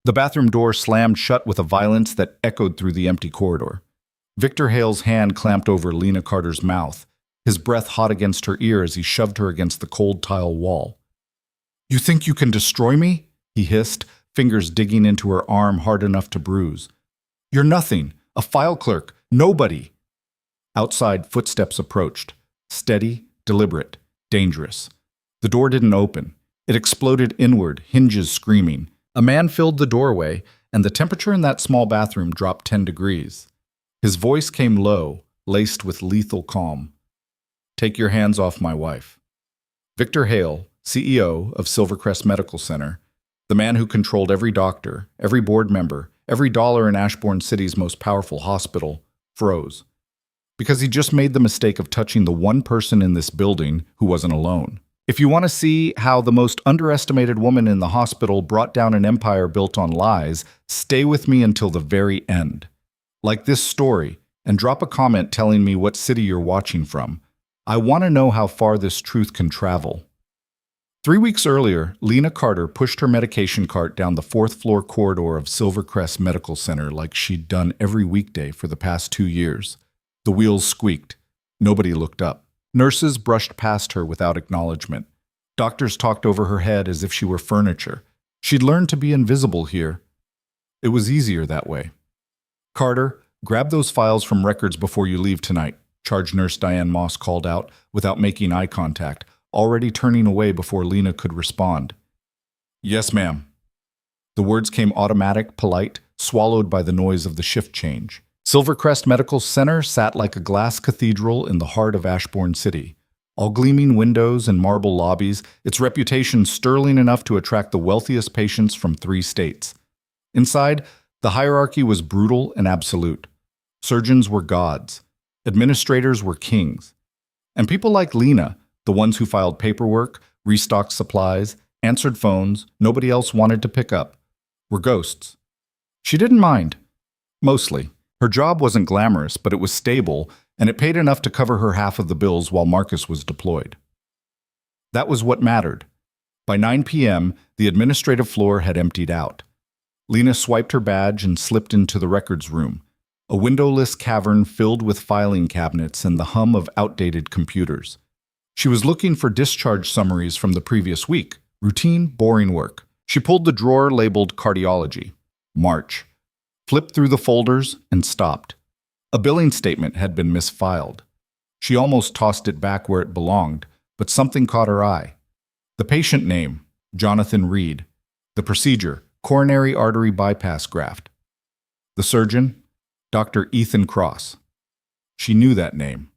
The bathroom door slammed shut with a violence that echoed through the empty corridor. Victor Hale's hand clamped over Lena Carter's mouth, his breath hot against her ear as he shoved her against the cold tile wall. "You think you can destroy me?" he hissed, fingers digging into her arm hard enough to bruise. "You're nothing, a file clerk, nobody." Outside, footsteps approached, steady, deliberate, dangerous. The door didn't open. It exploded inward, hinges screaming. A man filled the doorway, and the temperature in that small bathroom dropped 10 degrees. His voice came low, laced with lethal calm. "Take your hands off my wife." Victor Hale, CEO of Silvercrest Medical Center, the man who controlled every doctor, every board member, every dollar in Ashbourne City's most powerful hospital, froze. Because he just made the mistake of touching the one person in this building who wasn't alone. If you want to see how the most underestimated woman in the hospital brought down an empire built on lies, stay with me until the very end. Like this story, and drop a comment telling me what city you're watching from. I want to know how far this truth can travel. 3 weeks earlier, Lena Carter pushed her medication cart down the fourth-floor corridor of Silvercrest Medical Center like she'd done every weekday for the past 2 years. The wheels squeaked. Nobody looked up. Nurses brushed past her without acknowledgement. Doctors talked over her head as if she were furniture. She'd learned to be invisible here. It was easier that way. "Carter, grab those files from records before you leave tonight," charge nurse Diane Moss called out without making eye contact, already turning away before Lena could respond. "Yes, ma'am." The words came automatic, polite, swallowed by the noise of the shift change. Silvercrest Medical Center sat like a glass cathedral in the heart of Ashbourne City. All gleaming windows and marble lobbies, its reputation sterling enough to attract the wealthiest patients from 3 states. Inside, the hierarchy was brutal and absolute. Surgeons were gods. Administrators were kings. And people like Lena, the ones who filed paperwork, restocked supplies, answered phones nobody else wanted to pick up, were ghosts. She didn't mind. Mostly. Her job wasn't glamorous, but it was stable, and it paid enough to cover her half of the bills while Marcus was deployed. That was what mattered. By 9 p.m., the administrative floor had emptied out. Lena swiped her badge and slipped into the records room, a windowless cavern filled with filing cabinets and the hum of outdated computers. She was looking for discharge summaries from the previous week, routine, boring work. She pulled the drawer labeled Cardiology, March, flipped through the folders, and stopped. A billing statement had been misfiled. She almost tossed it back where it belonged, but something caught her eye. The patient name, Jonathan Reed. The procedure, coronary artery bypass graft. The surgeon, Dr. Ethan Cross. She knew that name.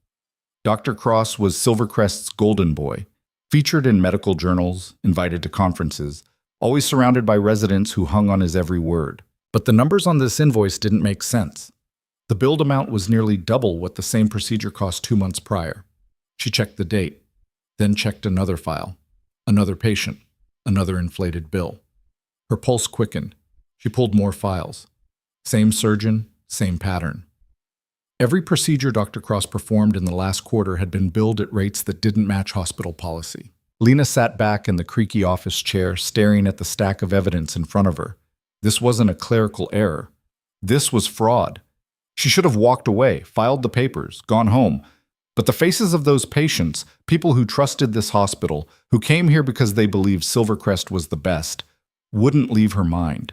Dr. Cross was Silvercrest's golden boy, featured in medical journals, invited to conferences, always surrounded by residents who hung on his every word. But the numbers on this invoice didn't make sense. The billed amount was nearly double what the same procedure cost 2 months prior. She checked the date, then checked another file, another patient, another inflated bill. Her pulse quickened. She pulled more files. Same surgeon, same pattern. Every procedure Dr. Cross performed in the last quarter had been billed at rates that didn't match hospital policy. Lena sat back in the creaky office chair, staring at the stack of evidence in front of her. This wasn't a clerical error. This was fraud. She should have walked away, filed the papers, gone home. But the faces of those patients, people who trusted this hospital, who came here because they believed Silvercrest was the best, wouldn't leave her mind.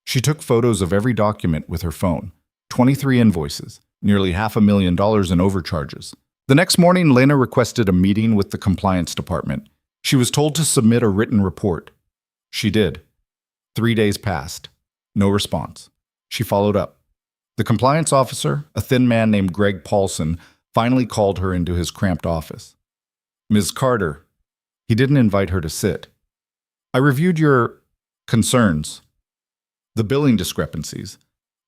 She took photos of every document with her phone. 23 invoices, nearly $500,000 in overcharges. The next morning, Lena requested a meeting with the compliance department. She was told to submit a written report. She did. 3 days passed. No response. She followed up. The compliance officer, a thin man named Greg Paulson, finally called her into his cramped office. "Ms. Carter." He didn't invite her to sit. "I reviewed your concerns. The billing discrepancies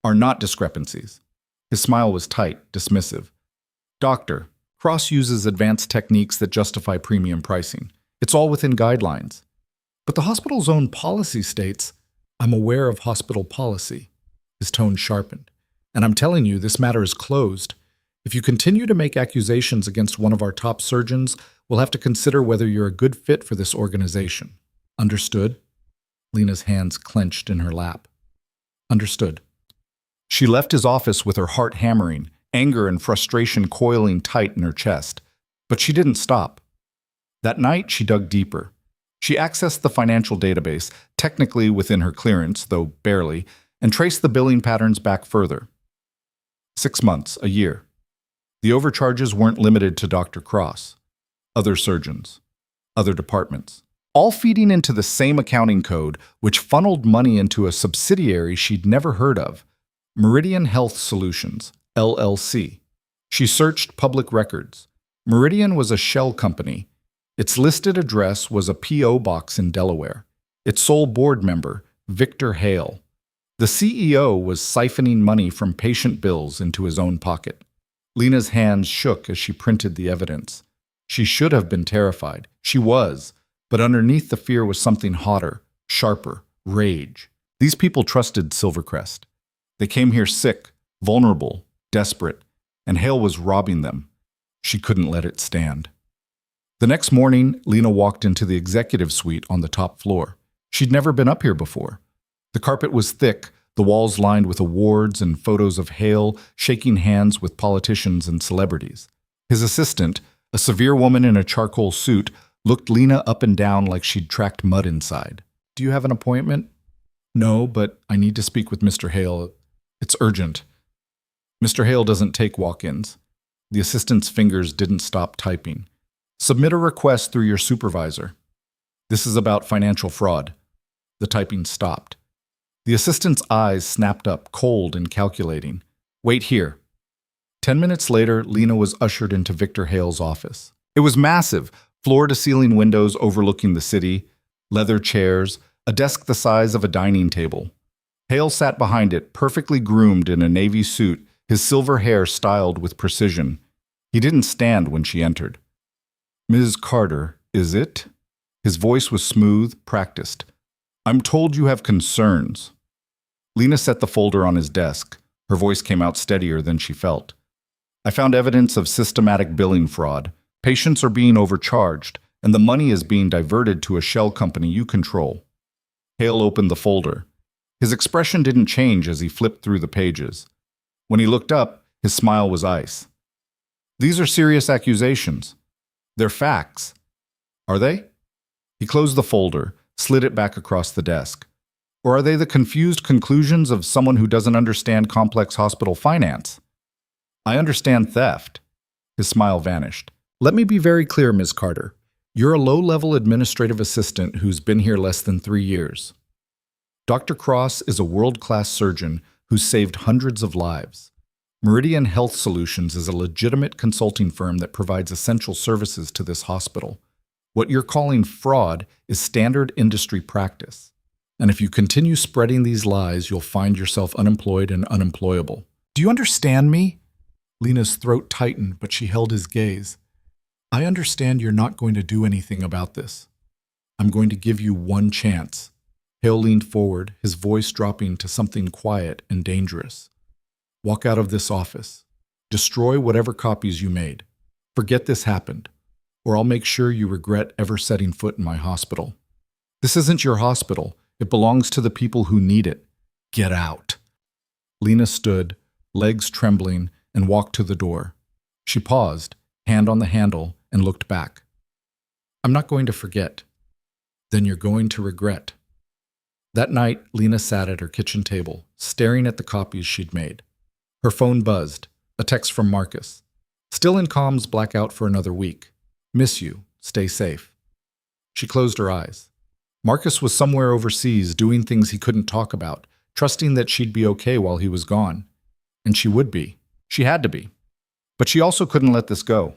are not discrepancies." His smile was tight, dismissive. "Doctor, Cross uses advanced techniques that justify premium pricing. It's all within guidelines. But the hospital's own policy states, I'm aware of hospital policy." His tone sharpened. "And I'm telling you, this matter is closed. If you continue to make accusations against one of our top surgeons, we'll have to consider whether you're a good fit for this organization. Understood?" Lena's hands clenched in her lap. Understood. She left his office with her heart hammering, anger and frustration coiling tight in her chest. But she didn't stop. That night, she dug deeper. She accessed the financial database, technically within her clearance, though barely, and traced the billing patterns back further. 6 months, a year. The overcharges weren't limited to Dr. Cross. Other surgeons, other departments, all feeding into the same accounting code, which funneled money into a subsidiary she'd never heard of, Meridian Health Solutions, LLC. She searched public records. Meridian was a shell company. Its listed address was a P.O. box in Delaware. Its sole board member, Victor Hale. The CEO was siphoning money from patient bills into his own pocket. Lena's hands shook as she printed the evidence. She should have been terrified. She was. But underneath the fear was something hotter, sharper, rage. These people trusted Silvercrest. They came here sick, vulnerable, desperate, and Hale was robbing them. She couldn't let it stand. The next morning, Lena walked into the executive suite on the top floor. She'd never been up here before. The carpet was thick, the walls lined with awards and photos of Hale shaking hands with politicians and celebrities. His assistant, a severe woman in a charcoal suit, looked Lena up and down like she'd tracked mud inside. "Do you have an appointment?" "No, but I need to speak with Mr. Hale. It's urgent." "Mr. Hale doesn't take walk-ins." The assistant's fingers didn't stop typing. "Submit a request through your supervisor. This is about financial fraud." The typing stopped. The assistant's eyes snapped up, cold and calculating. "Wait here." 10 minutes later, Lena was ushered into Victor Hale's office. It was massive, floor-to-ceiling windows overlooking the city, leather chairs, a desk the size of a dining table. Hale sat behind it, perfectly groomed in a navy suit, his silver hair styled with precision. He didn't stand when she entered. "Ms. Carter, is it?" His voice was smooth, practiced. "I'm told you have concerns." Lena set the folder on his desk. Her voice came out steadier than she felt. "I found evidence of systematic billing fraud. Patients are being overcharged, and the money is being diverted to a shell company you control." Hale opened the folder. His expression didn't change as he flipped through the pages. When he looked up, his smile was ice. "These are serious accusations. They're facts." "Are they?" He closed the folder, slid it back across the desk. "Or are they the confused conclusions of someone who doesn't understand complex hospital finance?" "I understand theft." His smile vanished. "Let me be very clear, Ms. Carter. You're a low-level administrative assistant who's been here less than 3 years. Dr. Cross is a world-class surgeon who's saved hundreds of lives. Meridian Health Solutions is a legitimate consulting firm that provides essential services to this hospital. What you're calling fraud is standard industry practice. And if you continue spreading these lies, you'll find yourself unemployed and unemployable. Do you understand me?" Lena's throat tightened, but she held his gaze. "I understand you're not going to do anything about this. I'm going to give you one chance." Hale leaned forward, his voice dropping to something quiet and dangerous. "Walk out of this office. Destroy whatever copies you made. Forget this happened, or I'll make sure you regret ever setting foot in my hospital. This isn't your hospital. It belongs to the people who need it. Get out." Lena stood, legs trembling, and walked to the door. She paused, hand on the handle, and looked back. "I'm not going to forget." "Then you're going to regret." That night, Lena sat at her kitchen table, staring at the copies she'd made. Her phone buzzed, a text from Marcus. "Still in comms blackout for another week. Miss you. Stay safe." She closed her eyes. Marcus was somewhere overseas doing things he couldn't talk about, trusting that she'd be okay while he was gone. And she would be. She had to be. But she also couldn't let this go.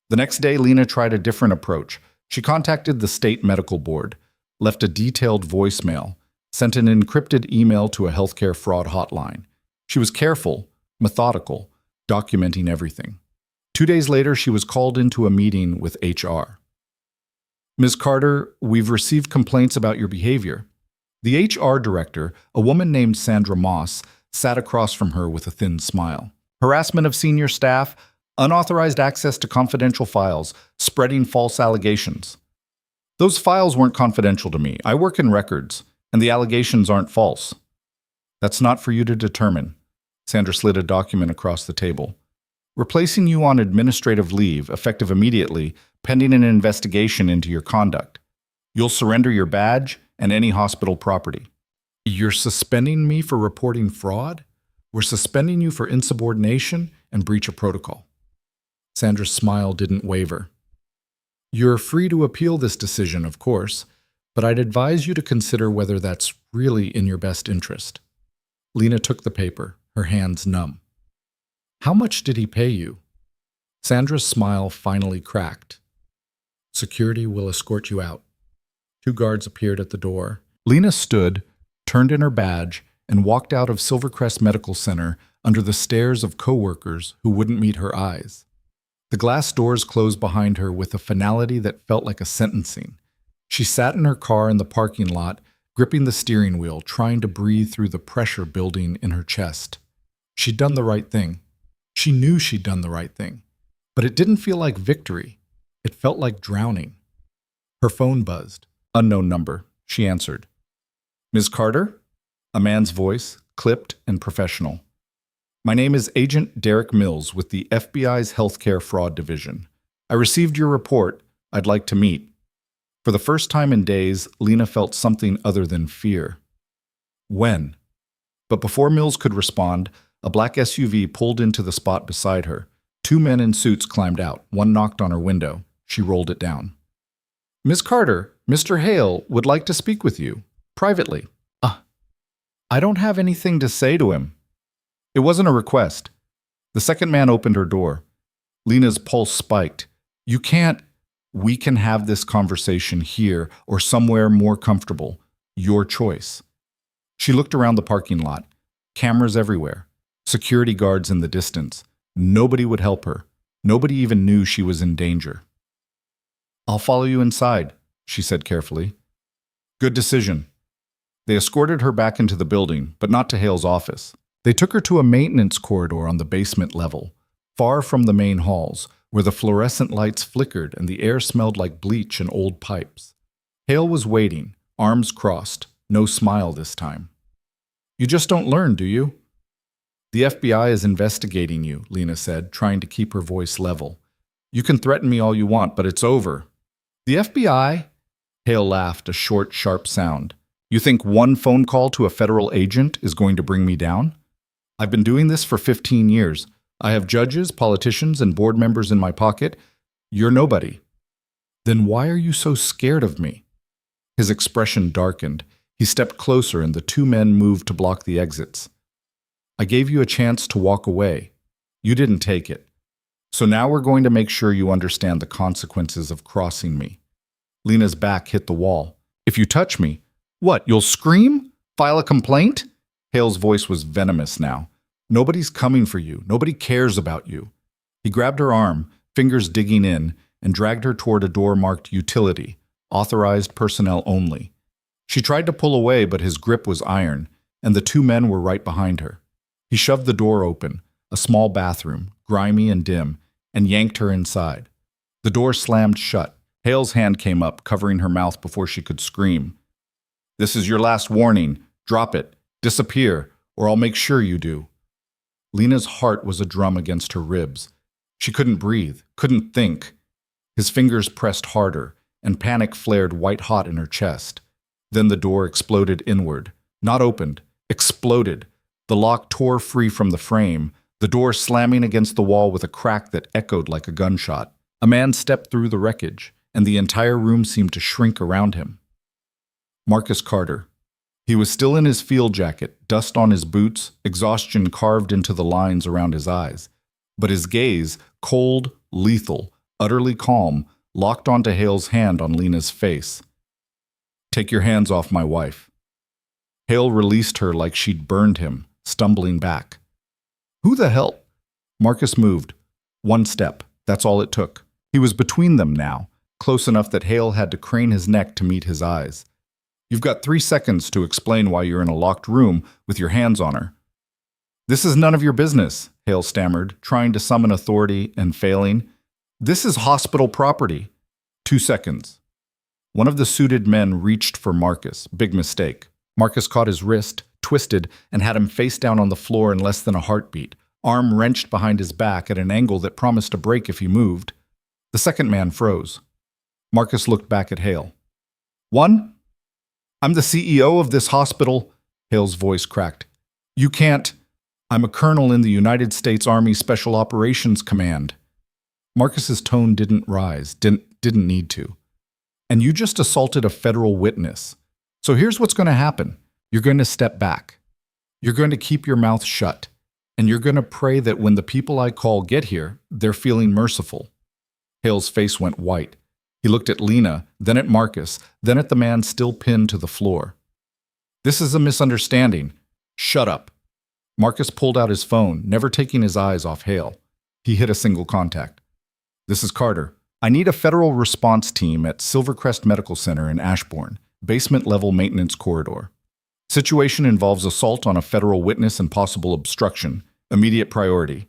The next day, Lena tried a different approach. She contacted the state medical board, left a detailed voicemail, sent an encrypted email to a healthcare fraud hotline. She was careful, methodical, documenting everything. 2 days later, she was called into a meeting with HR. "Ms. Carter, we've received complaints about your behavior." The HR director, a woman named Sandra Moss, sat across from her with a thin smile. "Harassment of senior staff, unauthorized access to confidential files, spreading false allegations." Those files weren't confidential to me. I work in records, and the allegations aren't false. That's not for you to determine. Sandra slid a document across the table. We're placing you on administrative leave, effective immediately, pending an investigation into your conduct. You'll surrender your badge and any hospital property. You're suspending me for reporting fraud? We're suspending you for insubordination and breach of protocol. Sandra's smile didn't waver. You're free to appeal this decision, of course, but I'd advise you to consider whether that's really in your best interest. Lena took the paper, her hands numb. How much did he pay you? Sandra's smile finally cracked. Security will escort you out. 2 guards appeared at the door. Lena stood, turned in her badge, and walked out of Silvercrest Medical Center under the stares of coworkers who wouldn't meet her eyes. The glass doors closed behind her with a finality that felt like a sentencing. She sat in her car in the parking lot, gripping the steering wheel, trying to breathe through the pressure building in her chest. She'd done the right thing. She knew she'd done the right thing. But it didn't feel like victory. It felt like drowning. Her phone buzzed. Unknown number. She answered. Ms. Carter? A man's voice, clipped and professional. My name is Agent Derek Mills with the FBI's Healthcare Fraud Division. I received your report. I'd like to meet. For the first time in days, Lena felt something other than fear. When? But before Mills could respond, a black SUV pulled into the spot beside her. 2 men in suits climbed out. One knocked on her window. She rolled it down. Miss Carter, Mr. Hale would like to speak with you, privately. I don't have anything to say to him. It wasn't a request. The second man opened her door. Lena's pulse spiked. You can't. We can have this conversation here or somewhere more comfortable. Your choice. She looked around the parking lot. Cameras everywhere. Security guards in the distance. Nobody would help her. Nobody even knew she was in danger. I'll follow you inside, she said carefully. Good decision. They escorted her back into the building, but not to Hale's office. They took her to a maintenance corridor on the basement level, far from the main halls, where the fluorescent lights flickered and the air smelled like bleach and old pipes. Hale was waiting, arms crossed, no smile this time. You just don't learn, do you? The FBI is investigating you, Lena said, trying to keep her voice level. You can threaten me all you want, but it's over. The FBI? Hale laughed, a short, sharp sound. You think one phone call to a federal agent is going to bring me down? I've been doing this for 15 years. I have judges, politicians, and board members in my pocket. You're nobody. Then why are you so scared of me? His expression darkened. He stepped closer and the 2 men moved to block the exits. I gave you a chance to walk away. You didn't take it. So now we're going to make sure you understand the consequences of crossing me. Lena's back hit the wall. If you touch me, what, you'll scream? File a complaint? Hale's voice was venomous now. Nobody's coming for you. Nobody cares about you. He grabbed her arm, fingers digging in, and dragged her toward a door marked Utility, authorized personnel only. She tried to pull away, but his grip was iron, and the 2 men were right behind her. He shoved the door open, a small bathroom, grimy and dim, and yanked her inside. The door slammed shut. Hale's hand came up, covering her mouth before she could scream. This is your last warning. Drop it. Disappear, or I'll make sure you do. Lena's heart was a drum against her ribs. She couldn't breathe, couldn't think. His fingers pressed harder, and panic flared white-hot in her chest. Then the door exploded inward. Not opened, exploded. The lock tore free from the frame, the door slamming against the wall with a crack that echoed like a gunshot. A man stepped through the wreckage, and the entire room seemed to shrink around him. Marcus Carter. He was still in his field jacket, dust on his boots, exhaustion carved into the lines around his eyes. But his gaze, cold, lethal, utterly calm, locked onto Hale's hand on Lena's face. Take your hands off my wife. Hale released her like she'd burned him, stumbling back. Who the hell? Marcus moved. 1 step. That's all it took. He was between them now, close enough that Hale had to crane his neck to meet his eyes. You've got 3 seconds to explain why you're in a locked room with your hands on her. This is none of your business, Hale stammered, trying to summon authority and failing. This is hospital property. 2 seconds. One of the suited men reached for Marcus. Big mistake. Marcus caught his wrist, twisted, and had him face down on the floor in less than a heartbeat, arm wrenched behind his back at an angle that promised to break if he moved. The second man froze. Marcus looked back at Hale. "One? I'm the CEO of this hospital," Hale's voice cracked. "You can't. I'm a colonel in the United States Army Special Operations Command." Marcus's tone didn't rise, didn't need to. "And you just assaulted a federal witness. So here's what's going to happen. You're going to step back. You're going to keep your mouth shut. And you're going to pray that when the people I call get here, they're feeling merciful." Hale's face went white. He looked at Lena, then at Marcus, then at the man still pinned to the floor. "This is a misunderstanding. Shut up." Marcus pulled out his phone, never taking his eyes off Hale. He hit a single contact. "This is Carter. I need a federal response team at Silvercrest Medical Center in Ashbourne, basement-level maintenance corridor. Situation involves assault on a federal witness and possible obstruction. Immediate priority."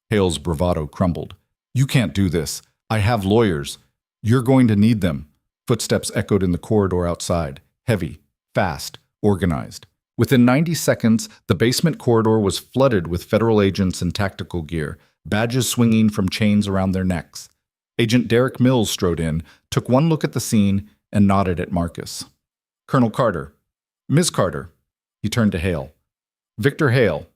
Hale's bravado crumbled. "You can't do this. I have lawyers. You're going to need them." Footsteps echoed in the corridor outside. Heavy, fast, organized. Within 90 seconds, the basement corridor was flooded with federal agents in tactical gear, badges swinging from chains around their necks. Agent Derek Mills strode in, took one look at the scene, and nodded at Marcus. "Colonel Carter. Ms. Carter." He turned to Hale. "Victor Hale,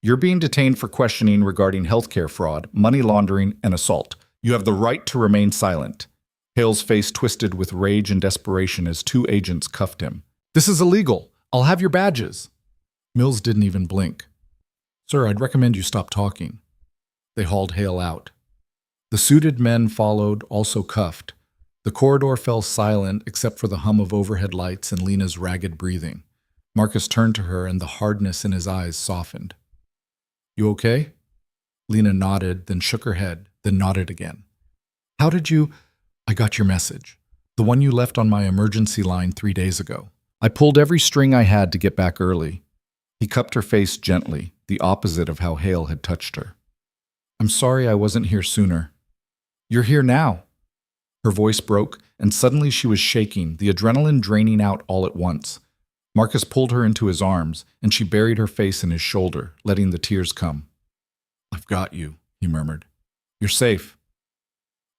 you're being detained for questioning regarding healthcare fraud, money laundering, and assault. You have the right to remain silent." Hale's face twisted with rage and desperation as two agents cuffed him. "This is illegal. I'll have your badges." Mills didn't even blink. "Sir, I'd recommend you stop talking." They hauled Hale out. The suited men followed, also cuffed. The corridor fell silent except for the hum of overhead lights and Lena's ragged breathing. Marcus turned to her and the hardness in his eyes softened. "You okay?" Lena nodded, then shook her head, then nodded again. "How did you—" "I got your message. The one you left on my emergency line 3 days ago. I pulled every string I had to get back early." He cupped her face gently, the opposite of how Hale had touched her. "I'm sorry I wasn't here sooner." "You're here now." Her voice broke, and suddenly she was shaking, the adrenaline draining out all at once. Marcus pulled her into his arms, and she buried her face in his shoulder, letting the tears come. "I've got you," he murmured. "You're safe."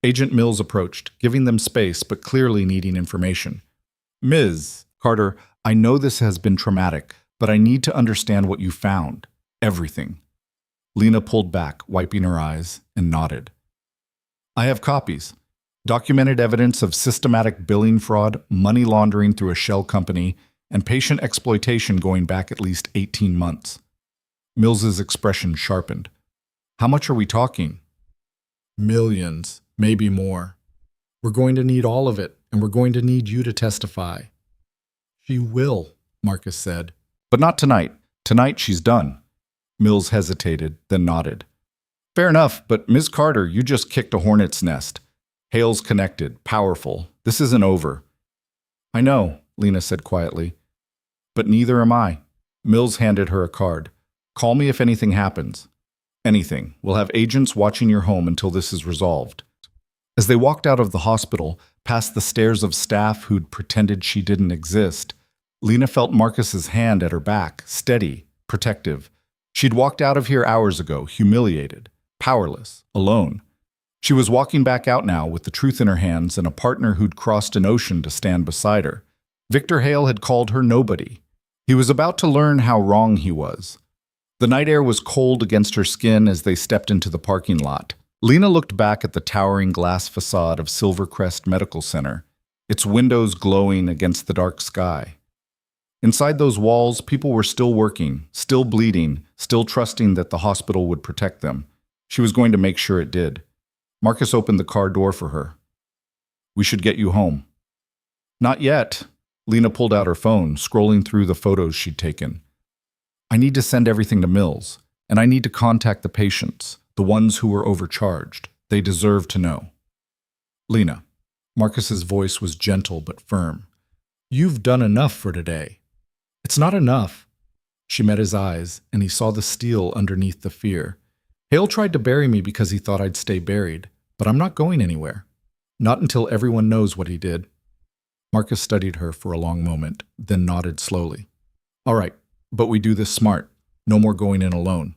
Agent Mills approached, giving them space but clearly needing information. "Ms. Carter, I know this has been traumatic, but I need to understand what you found. Everything." Lena pulled back, wiping her eyes, and nodded. "I have copies. Documented evidence of systematic billing fraud, money laundering through a shell company, and patient exploitation going back at least 18 months. Mills's expression sharpened. "How much are we talking?" "Millions, maybe more. We're going to need all of it, and we're going to need you to testify." "She will," Marcus said. "But not tonight. Tonight she's done." Mills hesitated, then nodded. "Fair enough, but Ms. Carter, you just kicked a hornet's nest. Hale's connected, powerful. This isn't over." "I know," Lena said quietly. "But neither am I." Mills handed her a card. "Call me if anything happens." "Anything. We'll have agents watching your home until this is resolved." As they walked out of the hospital, past the stares of staff who'd pretended she didn't exist, Lena felt Marcus's hand at her back, steady, protective. She'd walked out of here hours ago, humiliated, powerless, alone. She was walking back out now with the truth in her hands and a partner who'd crossed an ocean to stand beside her. Victor Hale had called her nobody. He was about to learn how wrong he was. The night air was cold against her skin as they stepped into the parking lot. Lena looked back at the towering glass facade of Silvercrest Medical Center, its windows glowing against the dark sky. Inside those walls, people were still working, still bleeding, still trusting that the hospital would protect them. She was going to make sure it did. Marcus opened the car door for her. "We should get you home." "Not yet." Lena pulled out her phone, scrolling through the photos she'd taken. "I need to send everything to Mills, and I need to contact the patients, the ones who were overcharged. They deserve to know." "Lena." Marcus's voice was gentle but firm. "You've done enough for today." "It's not enough." She met his eyes, and he saw the steel underneath the fear. "Hale tried to bury me because he thought I'd stay buried, but I'm not going anywhere. Not until everyone knows what he did." Marcus studied her for a long moment, then nodded slowly. All right, but we do this smart. No more going in alone.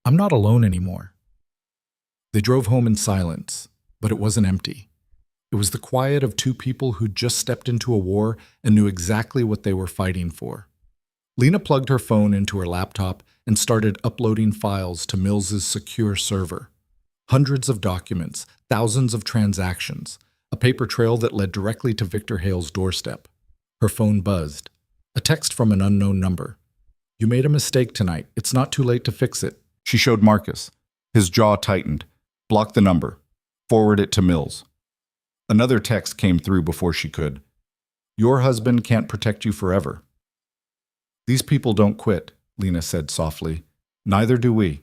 I'm not alone anymore. They drove home in silence, but it wasn't empty. It was the quiet of two people who'd just stepped into a war and knew exactly what they were fighting for. Lena plugged her phone into her laptop and started uploading files to Mills's secure server. Hundreds of documents, thousands of transactions, a paper trail that led directly to Victor Hale's doorstep. Her phone buzzed. A text from an unknown number. You made a mistake tonight. It's not too late to fix it. She showed Marcus. His jaw tightened. Block the number. Forward it to Mills. Another text came through before she could. Your husband can't protect you forever. These people don't quit, Lena said softly. Neither do we.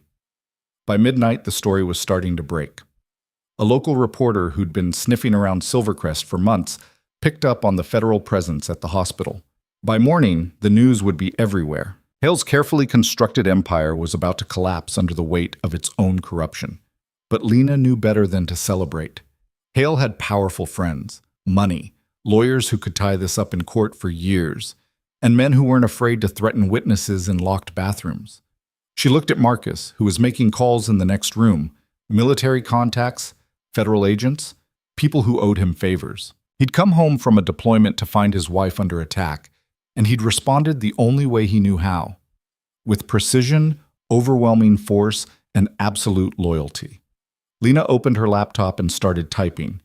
By midnight, the story was starting to break. A local reporter who'd been sniffing around Silvercrest for months picked up on the federal presence at the hospital. By morning, the news would be everywhere. Hale's carefully constructed empire was about to collapse under the weight of its own corruption. But Lena knew better than to celebrate. Hale had powerful friends, money, lawyers who could tie this up in court for years, and men who weren't afraid to threaten witnesses in locked bathrooms. She looked at Marcus, who was making calls in the next room, military contacts, federal agents, people who owed him favors. He'd come home from a deployment to find his wife under attack, and he'd responded the only way he knew how, with precision, overwhelming force, and absolute loyalty. Lena opened her laptop and started typing.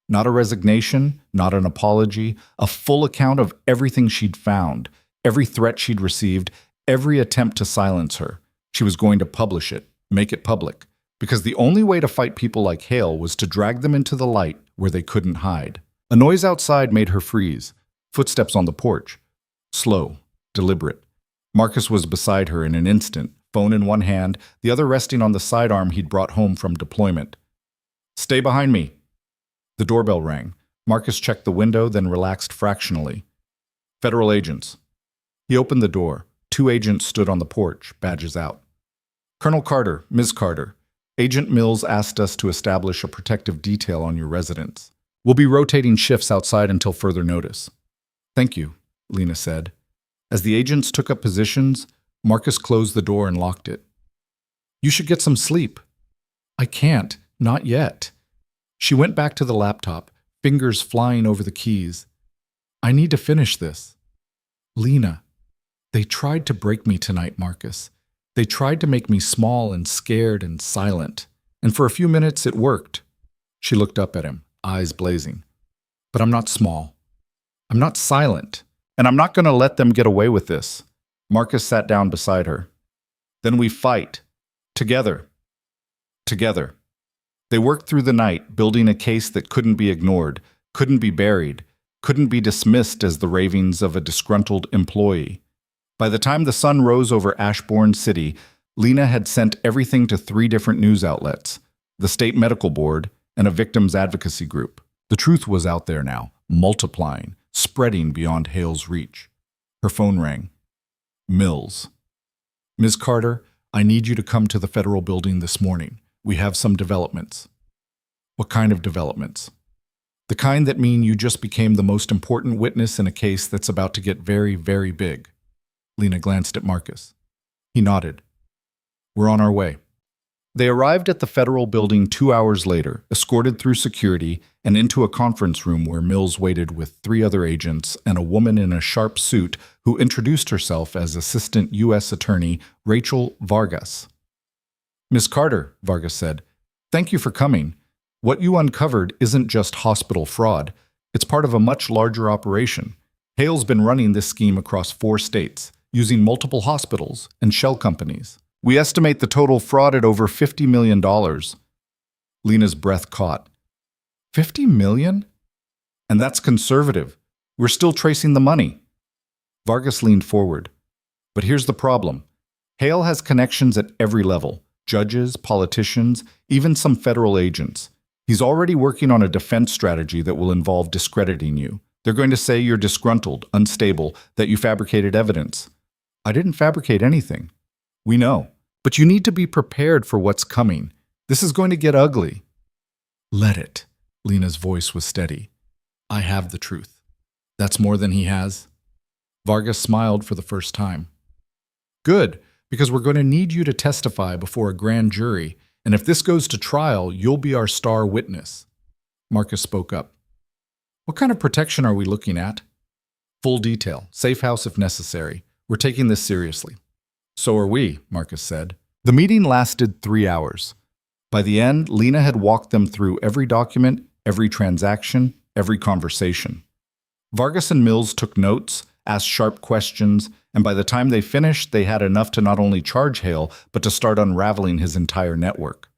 Not a resignation, not an apology, a full account of everything she'd found, every threat she'd received, every attempt to silence her. She was going to publish it, make it public, because the only way to fight people like Hale was to drag them into the light where they couldn't hide. A noise outside made her freeze. Footsteps on the porch. Slow, deliberate. Marcus was beside her in an instant, phone in one hand, the other resting on the sidearm he'd brought home from deployment. Stay behind me. The doorbell rang. Marcus checked the window, then relaxed fractionally. Federal agents. He opened the door. Two agents stood on the porch, badges out. Colonel Carter, Ms. Carter, Agent Mills asked us to establish a protective detail on your residence. We'll be rotating shifts outside until further notice. Thank you, Lena said. As the agents took up positions, Marcus closed the door and locked it. You should get some sleep. I can't, not yet. She went back to the laptop, fingers flying over the keys. I need to finish this. Lena, they tried to break me tonight, Marcus. They tried to make me small and scared and silent. And for a few minutes it worked. She looked up at him, eyes blazing. But I'm not small. I'm not silent. And I'm not going to let them get away with this. Marcus sat down beside her. Then we fight. Together. Together. They worked through the night, building a case that couldn't be ignored, couldn't be buried, couldn't be dismissed as the ravings of a disgruntled employee. By the time the sun rose over Ashbourne City, Lena had sent everything to 3 different news outlets, the state medical board, and a victims advocacy group. The truth was out there now, multiplying, spreading beyond Hale's reach. Her phone rang. Mills. Ms. Carter, I need you to come to the federal building this morning. We have some developments. What kind of developments? The kind that mean you just became the most important witness in a case that's about to get very, very big. Lena glanced at Marcus. He nodded. We're on our way. They arrived at the federal building 2 hours later, escorted through security and into a conference room where Mills waited with 3 other agents and a woman in a sharp suit who introduced herself as Assistant U.S. Attorney Rachel Vargas. Ms. Carter, Vargas said, thank you for coming. What you uncovered isn't just hospital fraud. It's part of a much larger operation. Hale's been running this scheme across 4 states, using multiple hospitals and shell companies. We estimate the total fraud at over $50 million. Lena's breath caught. $50 million? And that's conservative. We're still tracing the money. Vargas leaned forward. But here's the problem. Hale has connections at every level. Judges, politicians, even some federal agents. He's already working on a defense strategy that will involve discrediting you. They're going to say you're disgruntled, unstable, that you fabricated evidence. I didn't fabricate anything. We know. But you need to be prepared for what's coming. This is going to get ugly. Let it. Lena's voice was steady. I have the truth. That's more than he has. Vargas smiled for the first time. Good, because we're going to need you to testify before a grand jury, and if this goes to trial, you'll be our star witness. Marcus spoke up. What kind of protection are we looking at? Full detail, safe house if necessary. We're taking this seriously. So are we, Marcus said. The meeting lasted 3 hours. By the end, Lena had walked them through every document, every transaction, every conversation. Vargas and Mills took notes, asked sharp questions, and by the time they finished, they had enough to not only charge Hale, but to start unraveling his entire network.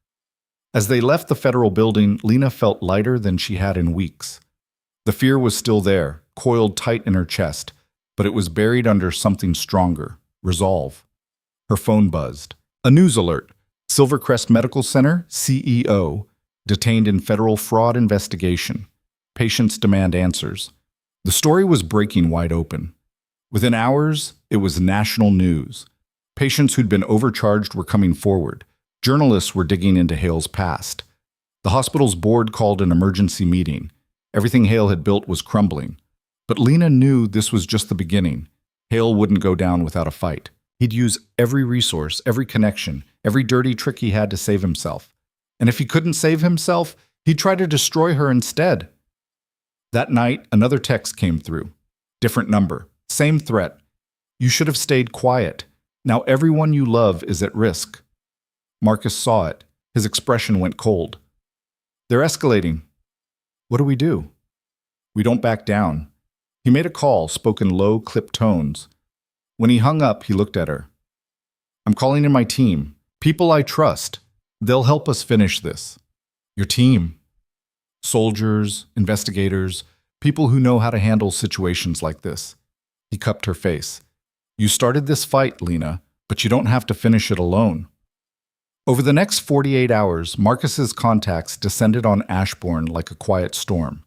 As they left the federal building, Lena felt lighter than she had in weeks. The fear was still there, coiled tight in her chest, but it was buried under something stronger, resolve. Her phone buzzed. A news alert. Silvercrest Medical Center, CEO, detained in federal fraud investigation. Patients demand answers. The story was breaking wide open. Within hours, it was national news. Patients who'd been overcharged were coming forward. Journalists were digging into Hale's past. The hospital's board called an emergency meeting. Everything Hale had built was crumbling. But Lena knew this was just the beginning. Hale wouldn't go down without a fight. He'd use every resource, every connection, every dirty trick he had to save himself. And if he couldn't save himself, he'd try to destroy her instead. That night, another text came through. Different number. Same threat. You should have stayed quiet. Now everyone you love is at risk. Marcus saw it. His expression went cold. They're escalating. What do we do? We don't back down. He made a call, spoke in low, clipped tones. When he hung up, he looked at her. I'm calling in my team. People I trust. They'll help us finish this. Your team. Soldiers, investigators, people who know how to handle situations like this. He cupped her face. You started this fight, Lena, but you don't have to finish it alone. Over the next 48 hours, Marcus's contacts descended on Ashbourne like a quiet storm.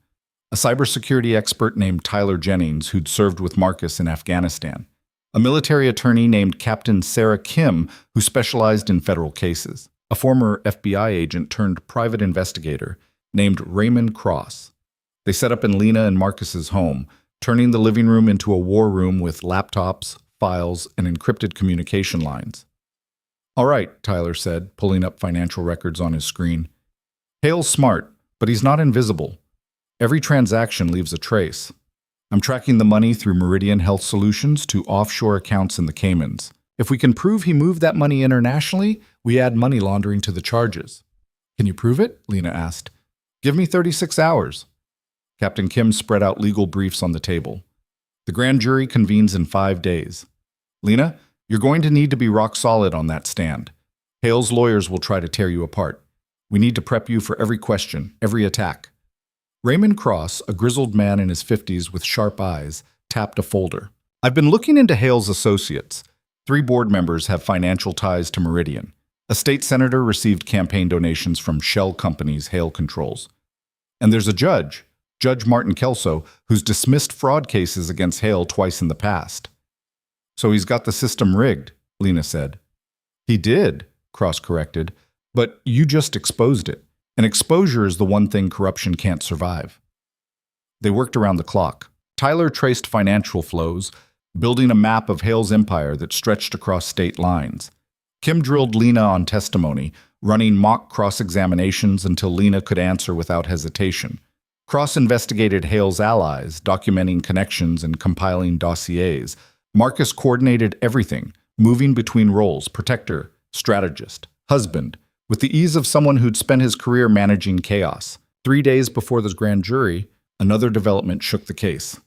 A cybersecurity expert named Tyler Jennings, who'd served with Marcus in Afghanistan. A military attorney named Captain Sarah Kim, who specialized in federal cases. A former FBI agent turned private investigator named Raymond Cross. They set up in Lena and Marcus's home, turning the living room into a war room with laptops, files, and encrypted communication lines. All right, Tyler said, pulling up financial records on his screen. Hale's smart, but he's not invisible. Every transaction leaves a trace. I'm tracking the money through Meridian Health Solutions to offshore accounts in the Caymans. If we can prove he moved that money internationally, we add money laundering to the charges. Can you prove it? Lena asked. Give me 36 hours. Captain Kim spread out legal briefs on the table. The grand jury convenes in 5 days. Lena, you're going to need to be rock solid on that stand. Hale's lawyers will try to tear you apart. We need to prep you for every question, every attack. Raymond Cross, a grizzled man in his 50s with sharp eyes, tapped a folder. I've been looking into Hale's associates. 3 board members have financial ties to Meridian. A state senator received campaign donations from shell companies Hale controls. And there's a judge, Judge Martin Kelso, who's dismissed fraud cases against Hale twice in the past. So he's got the system rigged, Lena said. He did, Cross corrected, but you just exposed it. And exposure is the one thing corruption can't survive. They worked around the clock. Tyler traced financial flows, building a map of Hale's empire that stretched across state lines. Kim drilled Lena on testimony, running mock cross-examinations until Lena could answer without hesitation. Cross investigated Hale's allies, documenting connections and compiling dossiers. Marcus coordinated everything, moving between roles, protector, strategist, husband, with the ease of someone who'd spent his career managing chaos. 3 days before the grand jury, another development shook the case.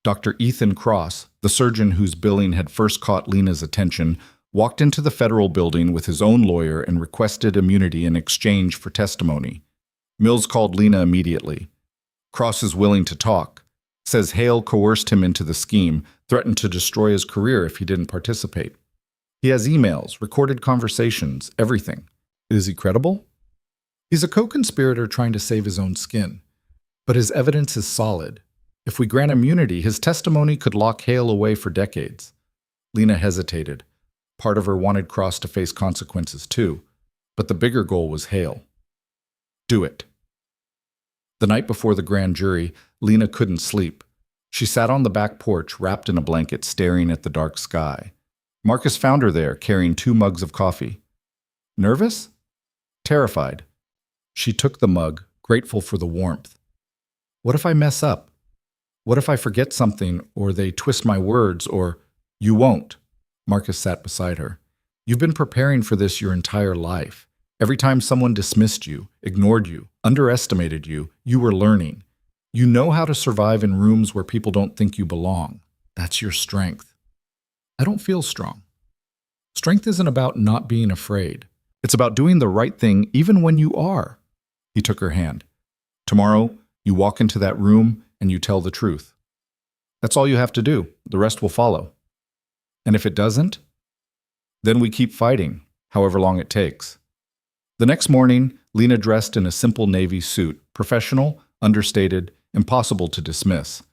Dr. Ethan Cross, the surgeon whose billing had first caught Lena's attention, walked into the federal building with his own lawyer and requested immunity in exchange for testimony. Mills called Lena immediately. Cross is willing to talk. Says Hale coerced him into the scheme, threatened to destroy his career if he didn't participate. He has emails, recorded conversations, everything. Is he credible? He's a co-conspirator trying to save his own skin. But his evidence is solid. If we grant immunity, his testimony could lock Hale away for decades. Lena hesitated. Part of her wanted Cross to face consequences too. But the bigger goal was Hale. Do it. The night before the grand jury, Lena couldn't sleep. She sat on the back porch, wrapped in a blanket, staring at the dark sky. Marcus found her there, carrying 2 mugs of coffee. Nervous? Terrified. She took the mug, grateful for the warmth. What if I mess up? What if I forget something, or they twist my words, or... You won't. Marcus sat beside her. You've been preparing for this your entire life. Every time someone dismissed you, ignored you, underestimated you, you were learning. You know how to survive in rooms where people don't think you belong. That's your strength. I don't feel strong. Strength isn't about not being afraid. It's about doing the right thing even when you are. He took her hand. Tomorrow, you walk into that room and you tell the truth. That's all you have to do. The rest will follow. And if it doesn't, then we keep fighting, however long it takes. The next morning, Lena dressed in a simple navy suit, professional, understated, impossible to dismiss.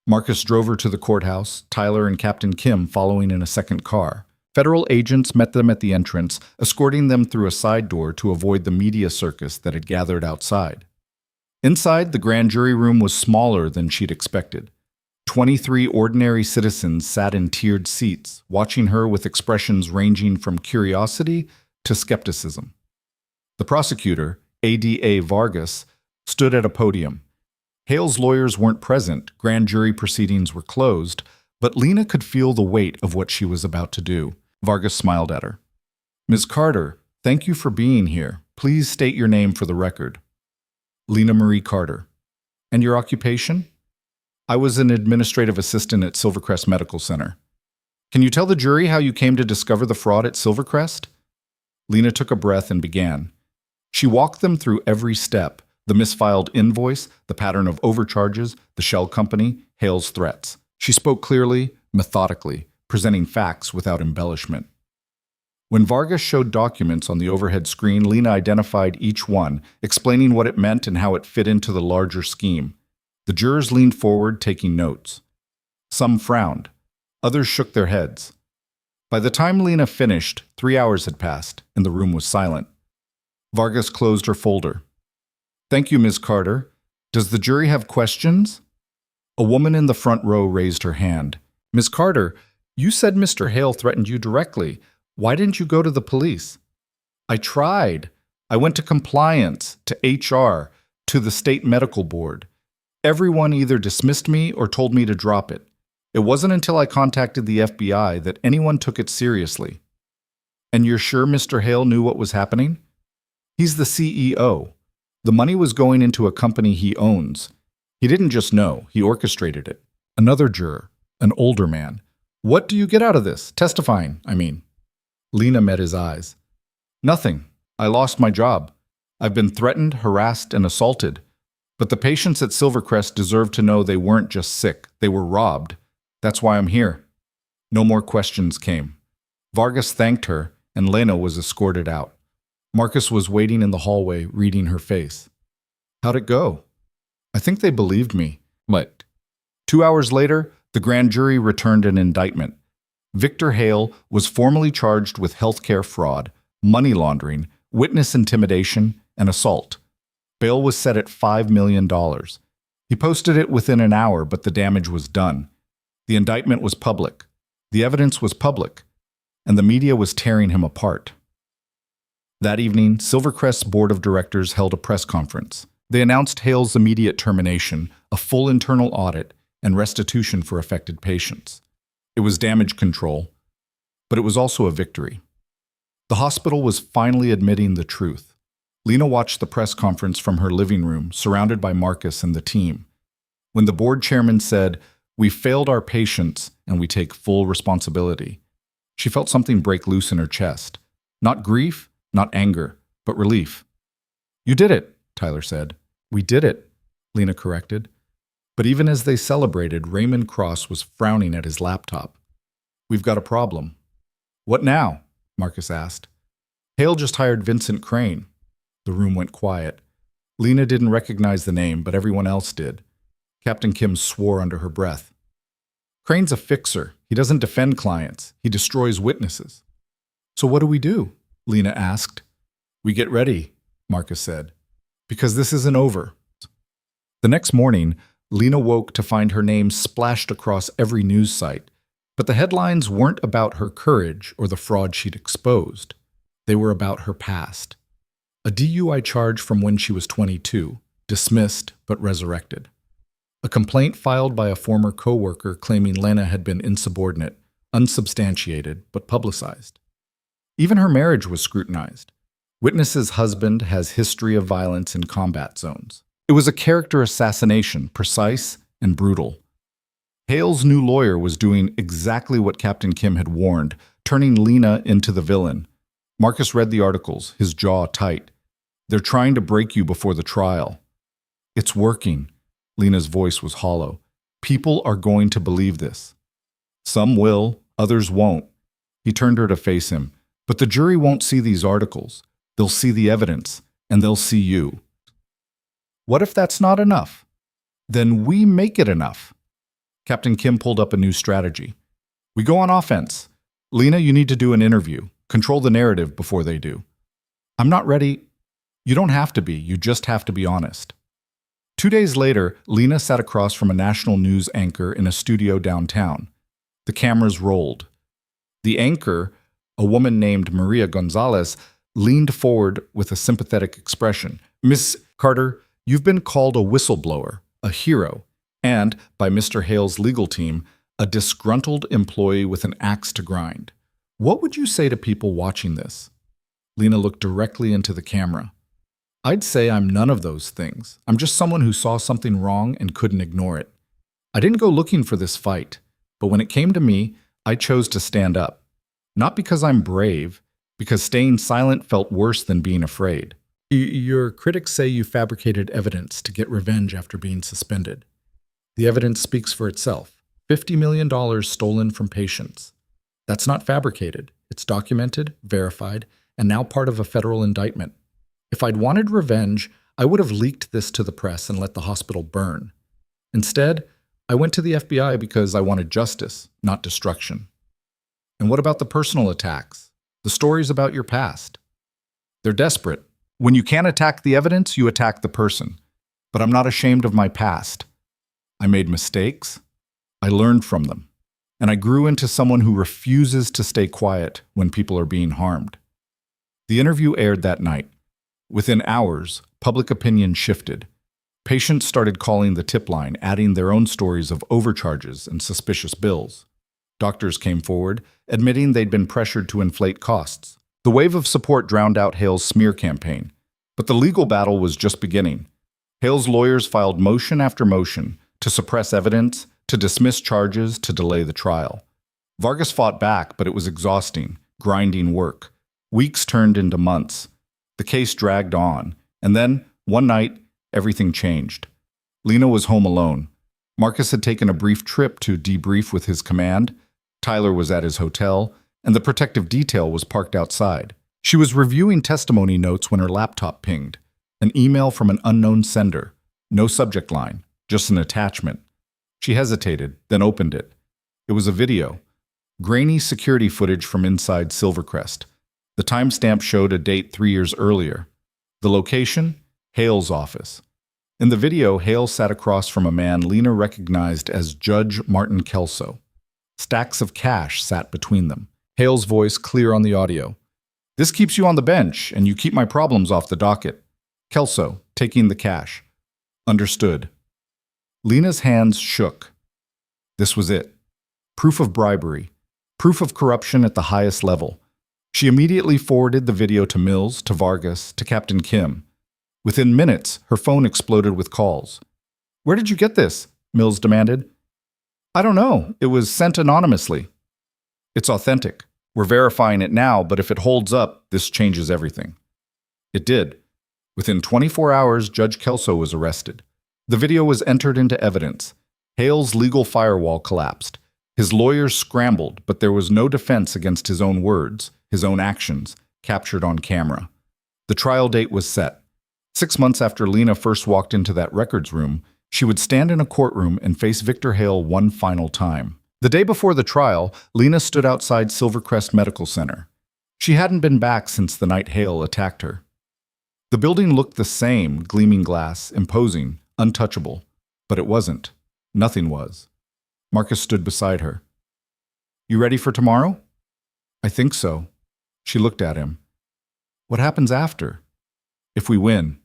Marcus drove her to the courthouse, Tyler and Captain Kim following in a second car. Federal agents met them at the entrance, escorting them through a side door to avoid the media circus that had gathered outside. Inside, the grand jury room was smaller than she'd expected. 23 ordinary citizens sat in tiered seats, watching her with expressions ranging from curiosity to skepticism. The prosecutor, ADA Vargas, stood at a podium. Hale's lawyers weren't present, grand jury proceedings were closed, but Lena could feel the weight of what she was about to do. Vargas smiled at her. Ms. Carter, thank you for being here. Please state your name for the record. Lena Marie Carter. And your occupation? I was an administrative assistant at Silvercrest Medical Center. Can you tell the jury how you came to discover the fraud at Silvercrest? Lena took a breath and began. She walked them through every step, the misfiled invoice, the pattern of overcharges, the shell company, Hale's threats. She spoke clearly, methodically, presenting facts without embellishment. When Vargas showed documents on the overhead screen, Lena identified each one, explaining what it meant and how it fit into the larger scheme. The jurors leaned forward, taking notes. Some frowned. Others shook their heads. By the time Lena finished, 3 hours had passed, and the room was silent. Vargas closed her folder. Thank you, Ms. Carter. Does the jury have questions? A woman in the front row raised her hand. Ms. Carter, you said Mr. Hale threatened you directly. Why didn't you go to the police? I tried. I went to compliance, to HR, to the state medical board. Everyone either dismissed me or told me to drop it. It wasn't until I contacted the FBI that anyone took it seriously. And you're sure Mr. Hale knew what was happening? He's the CEO. The money was going into a company he owns. He didn't just know, he orchestrated it. Another juror, an older man. What do you get out of this? Testifying, I mean. Lena met his eyes. Nothing. I lost my job. I've been threatened, harassed, and assaulted. But the patients at Silvercrest deserve to know they weren't just sick, they were robbed. That's why I'm here. No more questions came. Vargas thanked her, and Lena was escorted out. Marcus was waiting in the hallway, reading her face. How'd it go? I think they believed me. But 2 hours later, the grand jury returned an indictment. Victor Hale was formally charged with healthcare fraud, money laundering, witness intimidation, and assault. Bail was set at $5 million. He posted it within an hour, but the damage was done. The indictment was public. The evidence was public. And the media was tearing him apart. That evening, Silvercrest's board of directors held a press conference. They announced Hale's immediate termination, a full internal audit, and restitution for affected patients. It was damage control, but it was also a victory. The hospital was finally admitting the truth. Lena watched the press conference from her living room, surrounded by Marcus and the team. When the board chairman said, "We failed our patients and we take full responsibility," she felt something break loose in her chest. Not grief, not anger, but relief. You did it, Tyler said. We did it, Lena corrected. But even as they celebrated, Raymond Cross was frowning at his laptop. We've got a problem. What now? Marcus asked. Hale just hired Vincent Crane. The room went quiet. Lena didn't recognize the name, but everyone else did. Captain Kim swore under her breath. Crane's a fixer. He doesn't defend clients. He destroys witnesses. So what do we do? Lena asked. We get ready, Marcus said, because this isn't over. The next morning, Lena woke to find her name splashed across every news site. But the headlines weren't about her courage or the fraud she'd exposed. They were about her past. A DUI charge from when she was 22, dismissed but resurrected. A complaint filed by a former coworker claiming Lena had been insubordinate, unsubstantiated, but publicized. Even her marriage was scrutinized. Witness's husband has history of violence in combat zones. It was a character assassination, precise and brutal. Hale's new lawyer was doing exactly what Captain Kim had warned, turning Lena into the villain. Marcus read the articles, his jaw tight. They're trying to break you before the trial. It's working. Lena's voice was hollow. People are going to believe this. Some will, others won't. He turned her to face him. But the jury won't see these articles. They'll see the evidence, and they'll see you. What if that's not enough? Then we make it enough. Captain Kim pulled up a new strategy. We go on offense. Lena, you need to do an interview. Control the narrative before they do. I'm not ready. You don't have to be. You just have to be honest. 2 days later, Lena sat across from a national news anchor in a studio downtown. The cameras rolled. The anchor, a woman named Maria Gonzalez, leaned forward with a sympathetic expression. Miss Carter, you've been called a whistleblower, a hero, and, by Mr. Hale's legal team, a disgruntled employee with an axe to grind. What would you say to people watching this? Lena looked directly into the camera. I'd say I'm none of those things. I'm just someone who saw something wrong and couldn't ignore it. I didn't go looking for this fight, but when it came to me, I chose to stand up. Not because I'm brave, because staying silent felt worse than being afraid. Your critics say you fabricated evidence to get revenge after being suspended. The evidence speaks for itself. $50 million stolen from patients. That's not fabricated. It's documented, verified, and now part of a federal indictment. If I'd wanted revenge, I would have leaked this to the press and let the hospital burn. Instead, I went to the FBI because I wanted justice, not destruction. And what about the personal attacks? The stories about your past? They're desperate. When you can't attack the evidence, you attack the person. But I'm not ashamed of my past. I made mistakes. I learned from them. And I grew into someone who refuses to stay quiet when people are being harmed. The interview aired that night. Within hours, public opinion shifted. Patients started calling the tip line, adding their own stories of overcharges and suspicious bills. Doctors came forward, admitting they'd been pressured to inflate costs. The wave of support drowned out Hale's smear campaign. But the legal battle was just beginning. Hale's lawyers filed motion after motion to suppress evidence, to dismiss charges, to delay the trial. Vargas fought back, but it was exhausting, grinding work. Weeks turned into months. The case dragged on, and then, one night, everything changed. Lena was home alone. Marcus had taken a brief trip to debrief with his command. Tyler was at his hotel, and the protective detail was parked outside. She was reviewing testimony notes when her laptop pinged. An email from an unknown sender. No subject line, just an attachment. She hesitated, then opened it. It was a video. Grainy security footage from inside Silvercrest. The timestamp showed a date 3 years earlier. The location? Hale's office. In the video, Hale sat across from a man Lena recognized as Judge Martin Kelso. Stacks of cash sat between them. Hale's voice clear on the audio. This keeps you on the bench, and you keep my problems off the docket. Kelso, taking the cash. Understood. Lena's hands shook. This was it. Proof of bribery. Proof of corruption at the highest level. She immediately forwarded the video to Mills, to Vargas, to Captain Kim. Within minutes, her phone exploded with calls. Where did you get this? Mills demanded. I don't know. It was sent anonymously. It's authentic. We're verifying it now, but if it holds up, this changes everything. It did. Within 24 hours, Judge Kelso was arrested. The video was entered into evidence. Hale's legal firewall collapsed. His lawyers scrambled, but there was no defense against his own words, his own actions, captured on camera. The trial date was set. 6 months after Lena first walked into that records room, she would stand in a courtroom and face Victor Hale one final time. The day before the trial, Lena stood outside Silvercrest Medical Center. She hadn't been back since the night Hale attacked her. The building looked the same, gleaming glass, imposing, untouchable. But it wasn't. Nothing was. Marcus stood beside her. You ready for tomorrow? I think so. She looked at him. What happens after? If we win.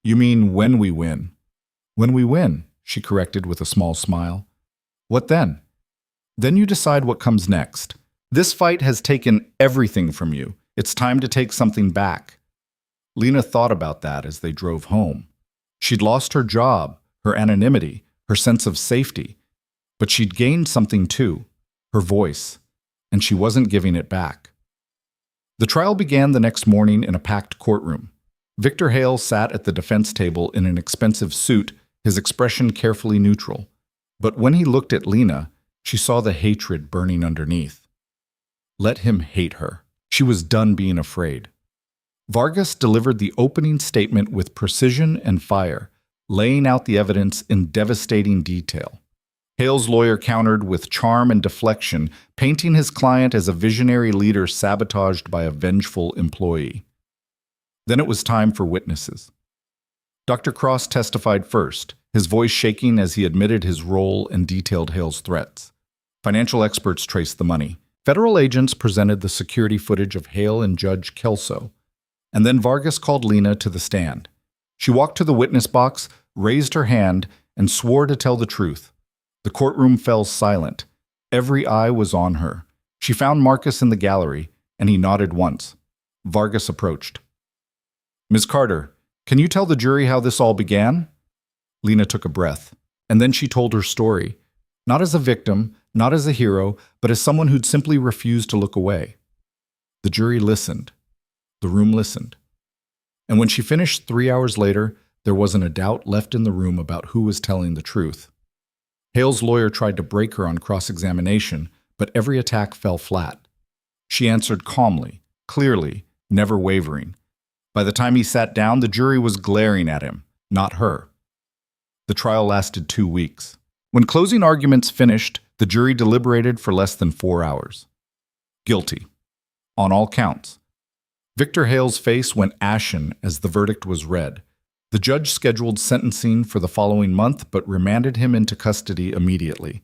You mean when we win? When we win, she corrected with a small smile. What then? Then you decide what comes next. This fight has taken everything from you. It's time to take something back. Lena thought about that as they drove home. She'd lost her job, her anonymity, her sense of safety. But she'd gained something too, her voice, and she wasn't giving it back. The trial began the next morning in a packed courtroom. Victor Hale sat at the defense table in an expensive suit, his expression carefully neutral. But when he looked at Lena, she saw the hatred burning underneath. Let him hate her. She was done being afraid. Vargas delivered the opening statement with precision and fire, laying out the evidence in devastating detail. Hale's lawyer countered with charm and deflection, painting his client as a visionary leader sabotaged by a vengeful employee. Then it was time for witnesses. Dr. Cross testified first, his voice shaking as he admitted his role and detailed Hale's threats. Financial experts traced the money. Federal agents presented the security footage of Hale and Judge Kelso. And then Vargas called Lena to the stand. She walked to the witness box, raised her hand, and swore to tell the truth. The courtroom fell silent. Every eye was on her. She found Marcus in the gallery, and he nodded once. Vargas approached. Ms. Carter, can you tell the jury how this all began? Lena took a breath, and then she told her story. Not as a victim, not as a hero, but as someone who'd simply refused to look away. The jury listened. The room listened. And when she finished 3 hours later, there wasn't a doubt left in the room about who was telling the truth. Hale's lawyer tried to break her on cross-examination, but every attack fell flat. She answered calmly, clearly, never wavering. By the time he sat down, the jury was glaring at him, not her. The trial lasted 2 weeks. When closing arguments finished, the jury deliberated for less than 4 hours. Guilty. On all counts. Victor Hale's face went ashen as the verdict was read. The judge scheduled sentencing for the following month but remanded him into custody immediately.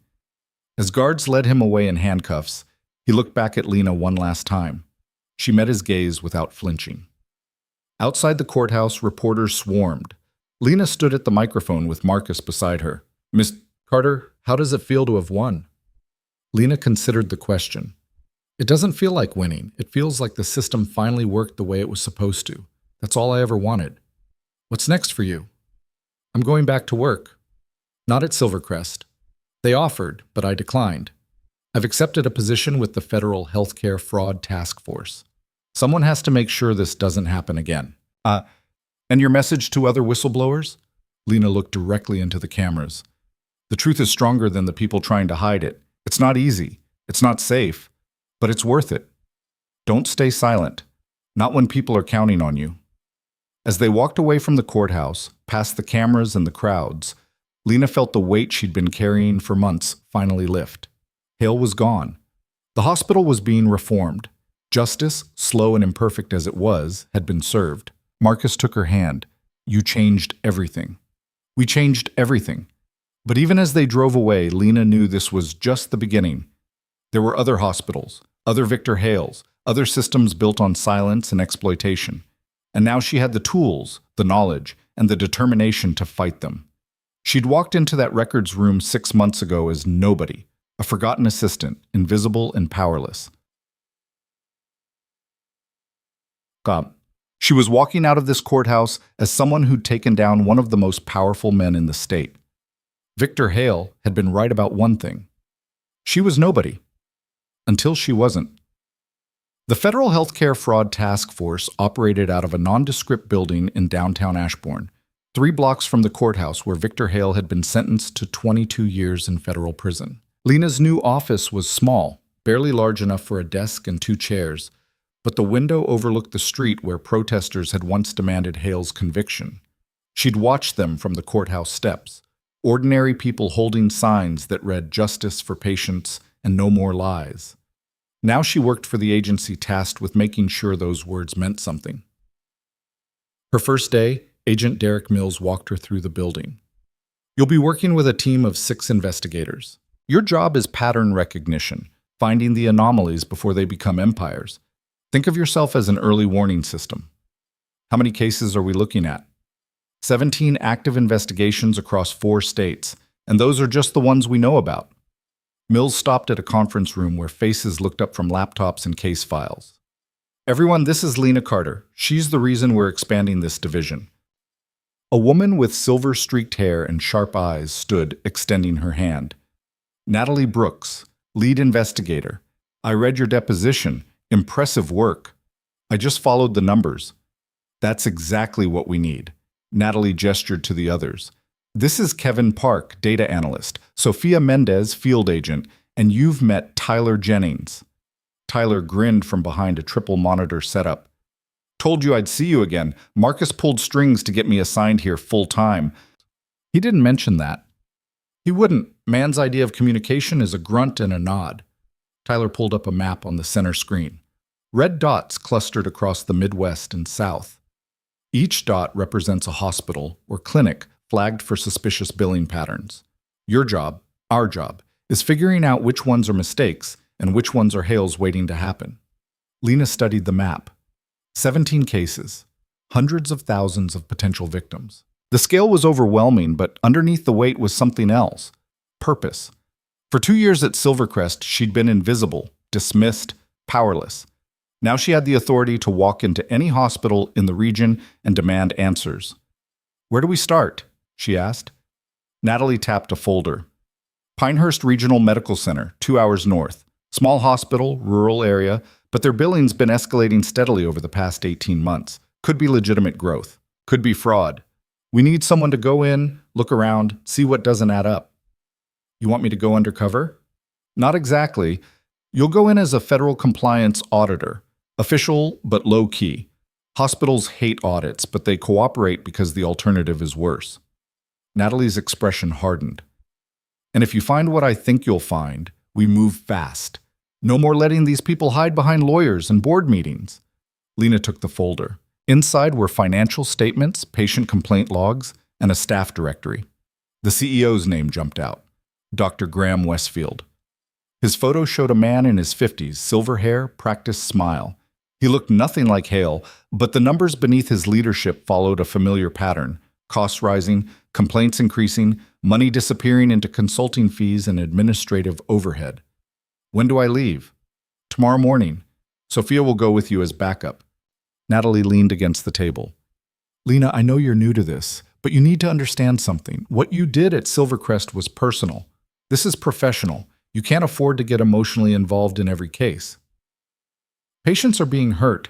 As guards led him away in handcuffs, he looked back at Lena one last time. She met his gaze without flinching. Outside the courthouse, reporters swarmed. Lena stood at the microphone with Marcus beside her. Miss Carter, how does it feel to have won? Lena considered the question. It doesn't feel like winning. It feels like the system finally worked the way it was supposed to. That's all I ever wanted. What's next for you? I'm going back to work. Not at Silvercrest. They offered, but I declined. I've accepted a position with the Federal Healthcare Fraud Task Force. Someone has to make sure this doesn't happen again. And your message to other whistleblowers? Lena looked directly into the cameras. The truth is stronger than the people trying to hide it. It's not easy. It's not safe. But it's worth it. Don't stay silent. Not when people are counting on you. As they walked away from the courthouse, past the cameras and the crowds, Lena felt the weight she'd been carrying for months finally lift. Hale was gone. The hospital was being reformed. Justice, slow and imperfect as it was, had been served. Marcus took her hand. You changed everything. We changed everything. But even as they drove away, Lena knew this was just the beginning. There were other hospitals, other Victor Hales, other systems built on silence and exploitation. And now she had the tools, the knowledge, and the determination to fight them. She'd walked into that records room 6 months ago as nobody, a forgotten assistant, invisible and powerless. She was walking out of this courthouse as someone who'd taken down one of the most powerful men in the state. Victor Hale had been right about one thing. She was nobody. Until she wasn't. The Federal Healthcare Fraud Task Force operated out of a nondescript building in downtown Ashbourne, 3 blocks from the courthouse where Victor Hale had been sentenced to 22 years in federal prison. Lena's new office was small, barely large enough for a desk and 2 chairs, but the window overlooked the street where protesters had once demanded Hale's conviction. She'd watched them from the courthouse steps, ordinary people holding signs that read "Justice for Patients" and "No More Lies." Now she worked for the agency tasked with making sure those words meant something. Her first day, Agent Derek Mills walked her through the building. You'll be working with a team of 6 investigators. Your job is pattern recognition, finding the anomalies before they become empires. Think of yourself as an early warning system. How many cases are we looking at? 17 active investigations across 4 states, and those are just the ones we know about. Mills stopped at a conference room where faces looked up from laptops and case files. Everyone, this is Lena Carter. She's the reason we're expanding this division. A woman with silver-streaked hair and sharp eyes stood, extending her hand. Natalie Brooks, lead investigator. I read your deposition. Impressive work. I just followed the numbers. That's exactly what we need. Natalie gestured to the others. This is Kevin Park, data analyst, Sophia Mendez, field agent, and you've met Tyler Jennings. Tyler grinned from behind a triple monitor setup. Told you I'd see you again. Marcus pulled strings to get me assigned here full-time. He didn't mention that. He wouldn't. Man's idea of communication is a grunt and a nod. Tyler pulled up a map on the center screen. Red dots clustered across the Midwest and South. Each dot represents a hospital or clinic flagged for suspicious billing patterns. Your job, our job, is figuring out which ones are mistakes and which ones are hails waiting to happen. Lena studied the map. 17 cases, hundreds of thousands of potential victims. The scale was overwhelming, but underneath the weight was something else. Purpose. For 2 years at Silvercrest, she'd been invisible, dismissed, powerless. Now she had the authority to walk into any hospital in the region and demand answers. Where do we start? She asked. Natalie tapped a folder. Pinehurst Regional Medical Center, 2 hours north. Small hospital, rural area, but their billing's been escalating steadily over the past 18 months. Could be legitimate growth. Could be fraud. We need someone to go in, look around, see what doesn't add up. You want me to go undercover? Not exactly. You'll go in as a federal compliance auditor. Official, but low-key. Hospitals hate audits, but they cooperate because the alternative is worse. Natalie's expression hardened. And if you find what I think you'll find, we move fast. No more letting these people hide behind lawyers and board meetings. Lena took the folder. Inside were financial statements, patient complaint logs, and a staff directory. The CEO's name jumped out. Dr. Graham Westfield. His photo showed a man in his 50s, silver hair, practiced smile. He looked nothing like Hale, but the numbers beneath his leadership followed a familiar pattern. Costs rising, complaints increasing, money disappearing into consulting fees and administrative overhead. When do I leave? Tomorrow morning. Sophia will go with you as backup. Natalie leaned against the table. Lena, I know you're new to this, but you need to understand something. What you did at Silvercrest was personal. This is professional. You can't afford to get emotionally involved in every case. Patients are being hurt.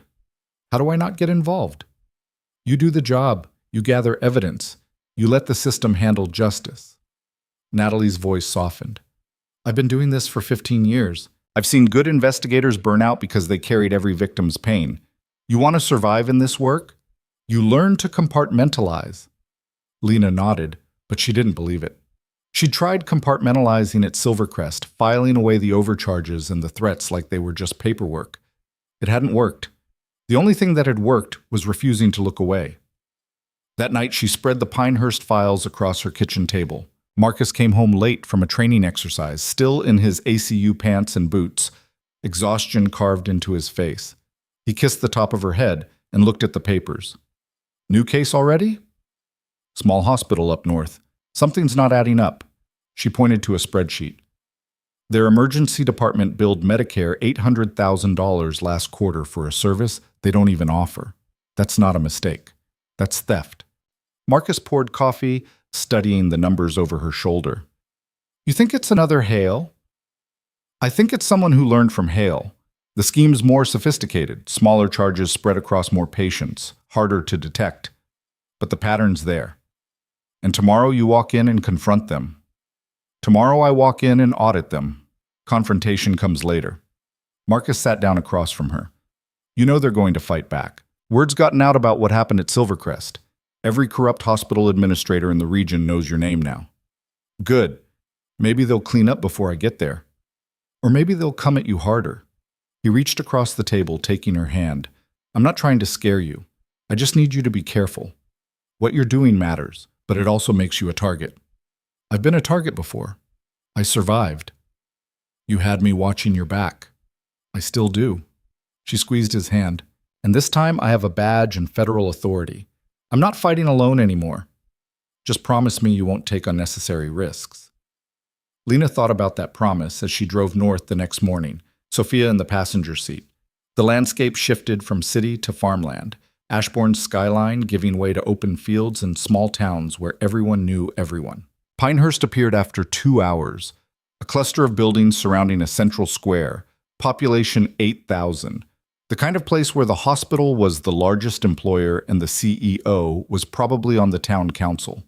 How do I not get involved? You do the job. You gather evidence. You let the system handle justice. Natalie's voice softened. I've been doing this for 15 years. I've seen good investigators burn out because they carried every victim's pain. You want to survive in this work? You learn to compartmentalize. Lena nodded, but she didn't believe it. She'd tried compartmentalizing at Silvercrest, filing away the overcharges and the threats like they were just paperwork. It hadn't worked. The only thing that had worked was refusing to look away. That night, she spread the Pinehurst files across her kitchen table. Marcus came home late from a training exercise, still in his ACU pants and boots, exhaustion carved into his face. He kissed the top of her head and looked at the papers. New case already? Small hospital up north. Something's not adding up. She pointed to a spreadsheet. Their emergency department billed Medicare $800,000 last quarter for a service they don't even offer. That's not a mistake. That's theft. Marcus poured coffee, studying the numbers over her shoulder. You think it's another Hale? I think it's someone who learned from Hale. The scheme's more sophisticated, smaller charges spread across more patients, harder to detect. But the pattern's there. And tomorrow you walk in and confront them. Tomorrow I walk in and audit them. Confrontation comes later. Marcus sat down across from her. You know they're going to fight back. Word's gotten out about what happened at Silvercrest. Every corrupt hospital administrator in the region knows your name now. Good. Maybe they'll clean up before I get there. Or maybe they'll come at you harder. He reached across the table, taking her hand. I'm not trying to scare you. I just need you to be careful. What you're doing matters, but it also makes you a target. I've been a target before. I survived. You had me watching your back. I still do. She squeezed his hand. And this time I have a badge and federal authority. I'm not fighting alone anymore. Just promise me you won't take unnecessary risks. Lena thought about that promise as she drove north the next morning, Sophia in the passenger seat. The landscape shifted from city to farmland, Ashbourne's skyline giving way to open fields and small towns where everyone knew everyone. Pinehurst appeared after 2 hours, a cluster of buildings surrounding a central square, population 8,000, the kind of place where the hospital was the largest employer and the CEO was probably on the town council.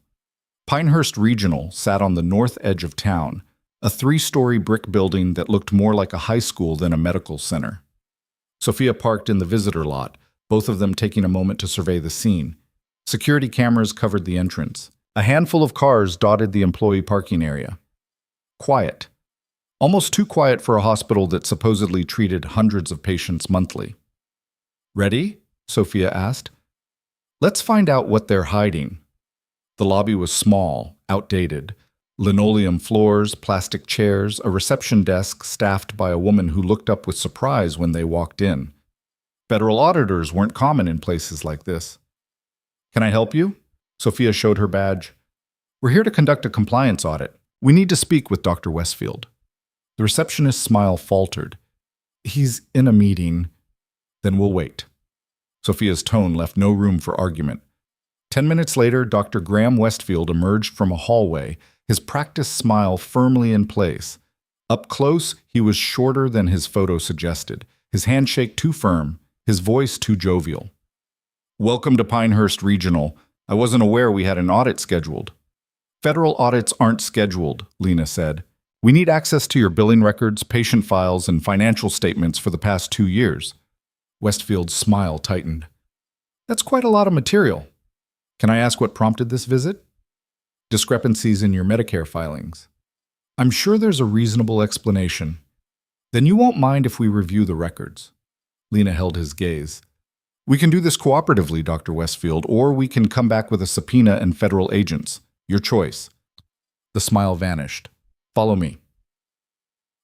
Pinehurst Regional sat on the north edge of town, a 3-story brick building that looked more like a high school than a medical center. Sophia parked in the visitor lot, both of them taking a moment to survey the scene. Security cameras covered the entrance. A handful of cars dotted the employee parking area. Quiet. Almost too quiet for a hospital that supposedly treated hundreds of patients monthly. Ready? Sophia asked. Let's find out what they're hiding. The lobby was small, outdated. Linoleum floors, plastic chairs, a reception desk staffed by a woman who looked up with surprise when they walked in. Federal auditors weren't common in places like this. Can I help you? Sophia showed her badge. We're here to conduct a compliance audit. We need to speak with Dr. Westfield. The receptionist's smile faltered. He's in a meeting. Then we'll wait. Sophia's tone left no room for argument. 10 minutes later, Dr. Graham Westfield emerged from a hallway, his practiced smile firmly in place. Up close, he was shorter than his photo suggested, his handshake too firm, his voice too jovial. Welcome to Pinehurst Regional. I wasn't aware we had an audit scheduled. Federal audits aren't scheduled, Lena said. We need access to your billing records, patient files, and financial statements for the past 2 years. Westfield's smile tightened. That's quite a lot of material. Can I ask what prompted this visit? Discrepancies in your Medicare filings. I'm sure there's a reasonable explanation. Then you won't mind if we review the records. Lena held his gaze. We can do this cooperatively, Dr. Westfield, or we can come back with a subpoena and federal agents. Your choice. The smile vanished. Follow me.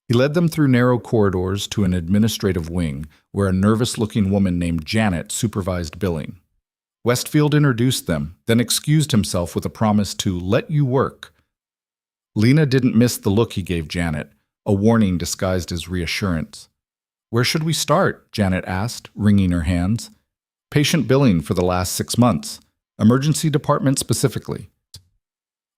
He led them through narrow corridors to an administrative wing where a nervous-looking woman named Janet supervised billing. Westfield introduced them, then excused himself with a promise to let you work. Lena didn't miss the look he gave Janet, a warning disguised as reassurance. Where should we start? Janet asked, wringing her hands. Patient billing for the last 6 months. Emergency department specifically.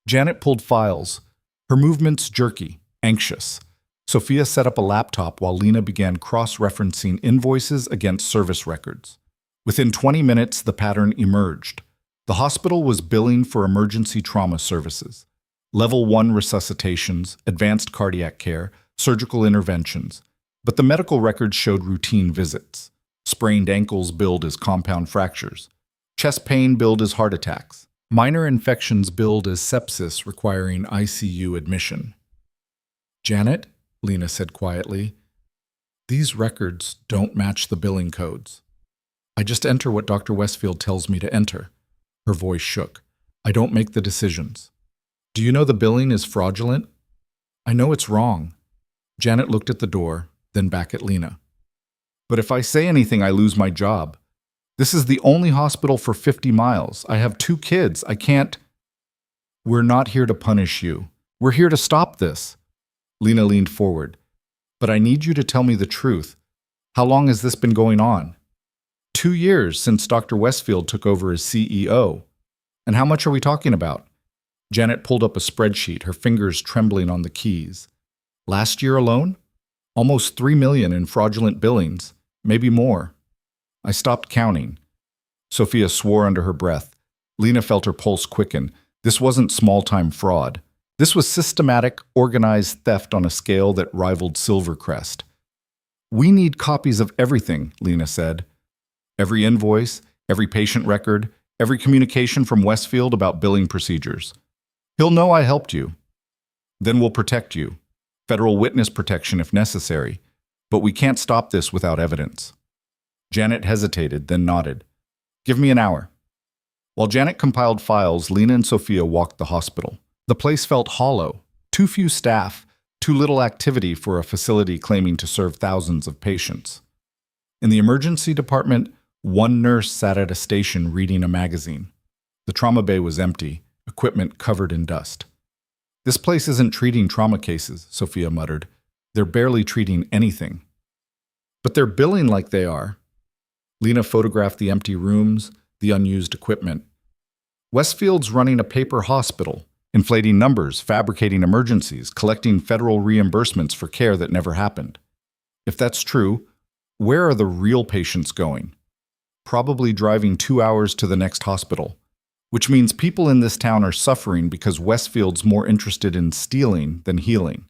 Janet pulled files, her movements jerky, anxious. Sophia set up a laptop while Lena began cross-referencing invoices against service records. Within 20 minutes, the pattern emerged. The hospital was billing for emergency trauma services, Level 1 resuscitations, advanced cardiac care, surgical interventions. But the medical records showed routine visits. Sprained ankles billed as compound fractures. Chest pain billed as heart attacks. Minor infections billed as sepsis requiring ICU admission. Janet, Lena said quietly, these records don't match the billing codes. I just enter what Dr. Westfield tells me to enter. Her voice shook. I don't make the decisions. Do you know the billing is fraudulent? I know it's wrong. Janet looked at the door, then back at Lena. But if I say anything, I lose my job. This is the only hospital for 50 miles. I have 2 kids. I can't. We're not here to punish you. We're here to stop this. Lena leaned forward. But I need you to tell me the truth. How long has this been going on? 2 years since Dr. Westfield took over as CEO. And how much are we talking about? Janet pulled up a spreadsheet, her fingers trembling on the keys. Last year alone? Almost $3 million in fraudulent billings, maybe more. I stopped counting. Sophia swore under her breath. Lena felt her pulse quicken. This wasn't small-time fraud. This was systematic, organized theft on a scale that rivaled Silvercrest. We need copies of everything, Lena said. Every invoice, every patient record, every communication from Westfield about billing procedures. He'll know I helped you. Then we'll protect you. Federal witness protection if necessary. But we can't stop this without evidence. Janet hesitated, then nodded. Give me an hour. While Janet compiled files, Lena and Sophia walked the hospital. The place felt hollow, too few staff, too little activity for a facility claiming to serve thousands of patients. In the emergency department, one nurse sat at a station reading a magazine. The trauma bay was empty, equipment covered in dust. "This place isn't treating trauma cases," Sophia muttered. "They're barely treating anything." "But they're billing like they are." Lena photographed the empty rooms, the unused equipment. "Westfield's running a paper hospital, inflating numbers, fabricating emergencies, collecting federal reimbursements for care that never happened. If that's true, where are the real patients going? Probably driving 2 hours to the next hospital, which means people in this town are suffering because Westfield's more interested in stealing than healing."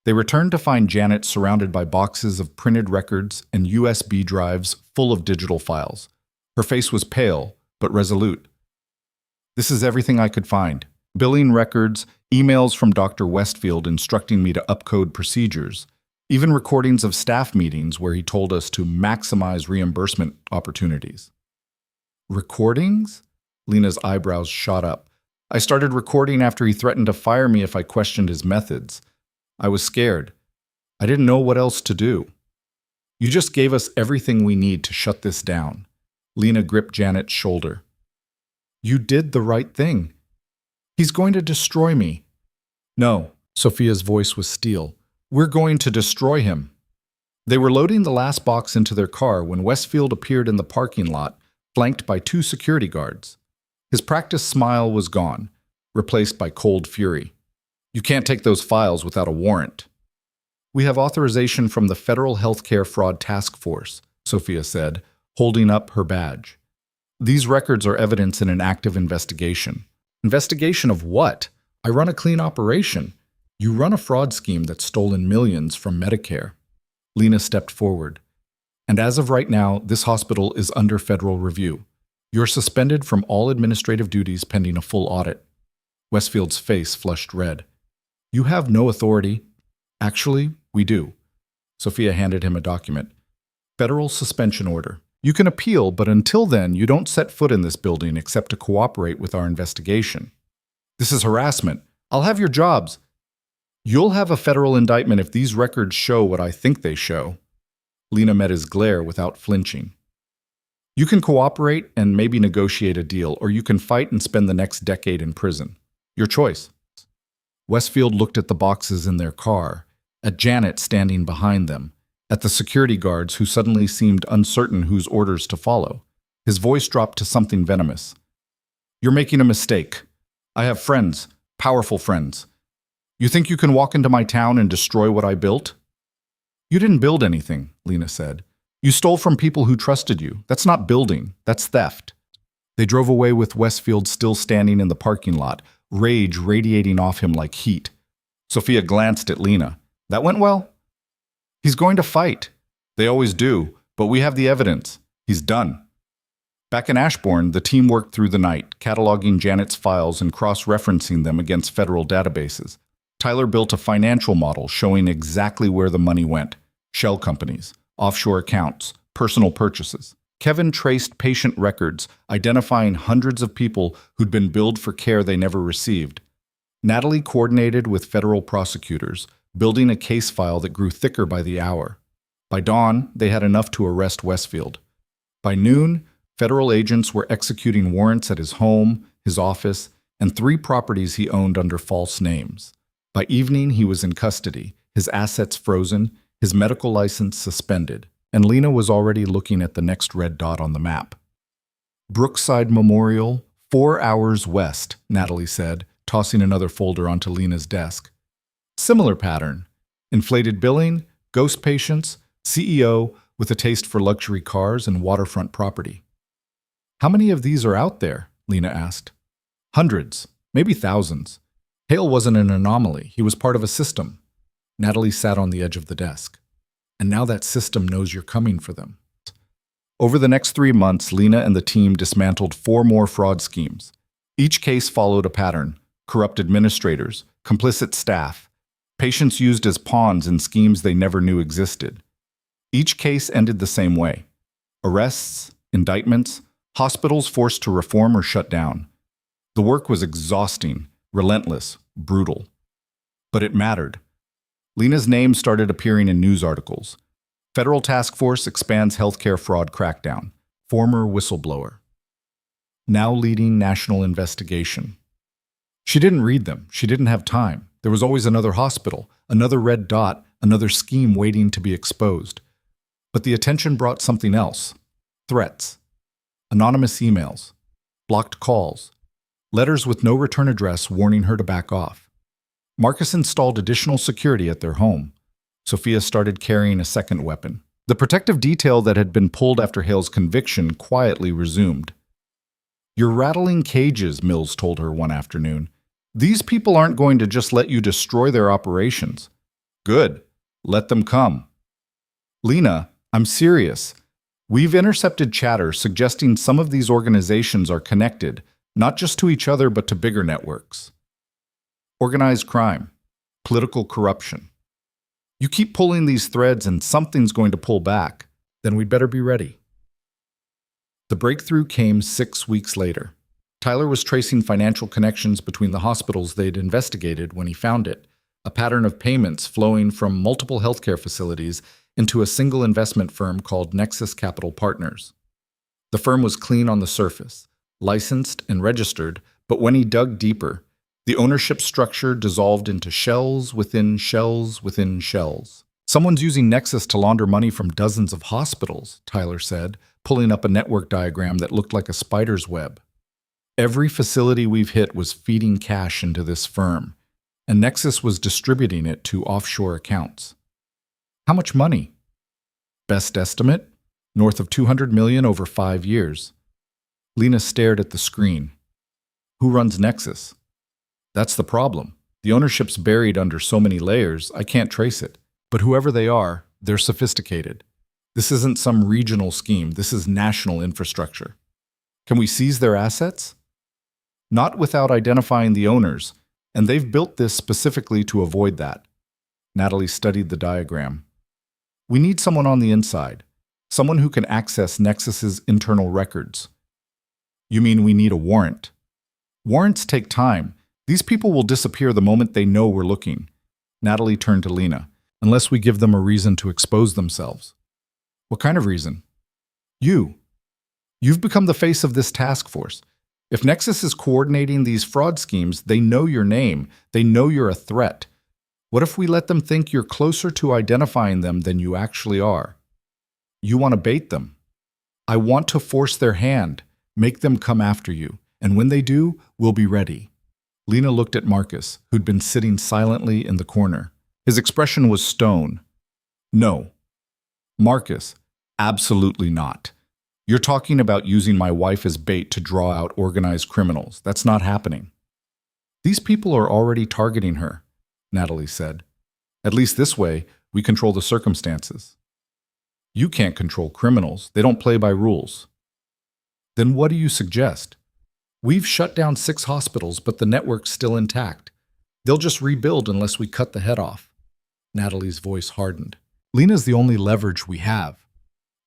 They returned to find Janet surrounded by boxes of printed records and USB drives full of digital files. Her face was pale, but resolute. "This is everything I could find. Billing records, emails from Dr. Westfield instructing me to upcode procedures, even recordings of staff meetings where he told us to maximize reimbursement opportunities." "Recordings?" Lena's eyebrows shot up. "I started recording after he threatened to fire me if I questioned his methods. I was scared. I didn't know what else to do." "You just gave us everything we need to shut this down." Lena gripped Janet's shoulder. "You did the right thing. He's going to destroy me." "No," Sophia's voice was steel. "We're going to destroy him." They were loading the last box into their car when Westfield appeared in the parking lot, flanked by 2 security guards. His practiced smile was gone, replaced by cold fury. "You can't take those files without a warrant." "We have authorization from the Federal Healthcare Fraud Task Force," Sophia said, holding up her badge. "These records are evidence in an active investigation." "Investigation of what? I run a clean operation." "You run a fraud scheme that's stolen millions from Medicare." Lena stepped forward. "And as of right now, this hospital is under federal review. You're suspended from all administrative duties pending a full audit." Westfield's face flushed red. "You have no authority." "Actually, we do." Sophia handed him a document. "Federal suspension order. You can appeal, but until then, you don't set foot in this building except to cooperate with our investigation." "This is harassment. I'll have your jobs." "You'll have a federal indictment if these records show what I think they show." Lena met his glare without flinching. "You can cooperate and maybe negotiate a deal, or you can fight and spend the next decade in prison. Your choice." Westfield looked at the boxes in their car, at Janet standing behind them, at the security guards who suddenly seemed uncertain whose orders to follow. His voice dropped to something venomous. "You're making a mistake. I have friends, powerful friends. You think you can walk into my town and destroy what I built?" "You didn't build anything," Lena said. "You stole from people who trusted you. That's not building, that's theft." They drove away with Westfield still standing in the parking lot, rage radiating off him like heat. Sophia glanced at Lena. "That went well?" "He's going to fight." "They always do, but we have the evidence. He's done." Back in Ashbourne, the team worked through the night, cataloging Janet's files and cross-referencing them against federal databases. Tyler built a financial model showing exactly where the money went: shell companies, offshore accounts, personal purchases. Kevin traced patient records, identifying hundreds of people who'd been billed for care they never received. Natalie coordinated with federal prosecutors, building a case file that grew thicker by the hour. By dawn, they had enough to arrest Westfield. By noon, federal agents were executing warrants at his home, his office, and 3 properties he owned under false names. By evening, he was in custody, his assets frozen, his medical license suspended, and Lena was already looking at the next red dot on the map. "Brookside Memorial, 4 hours west," Natalie said, tossing another folder onto Lena's desk. Similar pattern: inflated billing, ghost patients, CEO with a taste for luxury cars and waterfront property. "How many of these are out there?" Lena asked. "Hundreds, maybe thousands. Hale wasn't an anomaly, he was part of a system." Natalie sat on the edge of the desk. "And now that system knows you're coming for them." Over the next 3 months, Lena and the team dismantled 4 more fraud schemes. Each case followed a pattern: corrupt administrators, complicit staff, patients used as pawns in schemes they never knew existed. Each case ended the same way: arrests, indictments, hospitals forced to reform or shut down. The work was exhausting, Relentless, brutal. But it mattered. Lena's name started appearing in news articles. Federal Task Force expands healthcare fraud crackdown. Former whistleblower. Now leading national investigation. She didn't read them. She didn't have time. There was always another hospital, another red dot, another scheme waiting to be exposed. But the attention brought something else. Threats. Anonymous emails. Blocked calls. Letters with no return address warning her to back off. Marcus installed additional security at their home. Sophia started carrying a second weapon. The protective detail that had been pulled after Hale's conviction quietly resumed. "You're rattling cages," Mills told her one afternoon. "These people aren't going to just let you destroy their operations." "Good. Let them come." "Lena, I'm serious. We've intercepted chatter suggesting some of these organizations are connected, not just to each other but to bigger networks. Organized crime, political corruption. You keep pulling these threads and something's going to pull back. Then we'd better be ready." The breakthrough came 6 weeks later. Tyler was tracing financial connections between the hospitals they'd investigated when he found it, a pattern of payments flowing from multiple healthcare facilities into a single investment firm called Nexus Capital Partners. The firm was clean on the surface, licensed and registered, but when he dug deeper, the ownership structure dissolved into shells within shells within shells. "Someone's using Nexus to launder money from dozens of hospitals," Tyler said, pulling up a network diagram that looked like a spider's web. "Every facility we've hit was feeding cash into this firm, and Nexus was distributing it to offshore accounts." "How much money?" "Best estimate, north of $200 million over 5 years. Lena stared at the screen. "Who runs Nexus?" "That's the problem. The ownership's buried under so many layers, I can't trace it. But whoever they are, they're sophisticated. This isn't some regional scheme. This is national infrastructure." "Can we seize their assets?" "Not without identifying the owners, and they've built this specifically to avoid that." Natalie studied the diagram. "We need someone on the inside, someone who can access Nexus's internal records." "You mean we need a warrant?" "Warrants take time. These people will disappear the moment they know we're looking." Natalie turned to Lena. "Unless we give them a reason to expose themselves." "What kind of reason?" "You. You've become the face of this task force. If Nexus is coordinating these fraud schemes, they know your name. They know you're a threat. What if we let them think you're closer to identifying them than you actually are?" "You want to bait them." "I want to force their hand, make them come after you, and when they do, we'll be ready." Lena looked at Marcus, who'd been sitting silently in the corner. His expression was stone. "No." "Marcus, absolutely not. You're talking about using my wife as bait to draw out organized criminals. That's not happening." "These people are already targeting her," Natalie said. "At least this way, we control the circumstances." "You can't control criminals. They don't play by rules." "Then what do you suggest?" "We've shut down 6 hospitals, but the network's still intact. They'll just rebuild unless we cut the head off." Natalie's voice hardened. "Lena's the only leverage we have."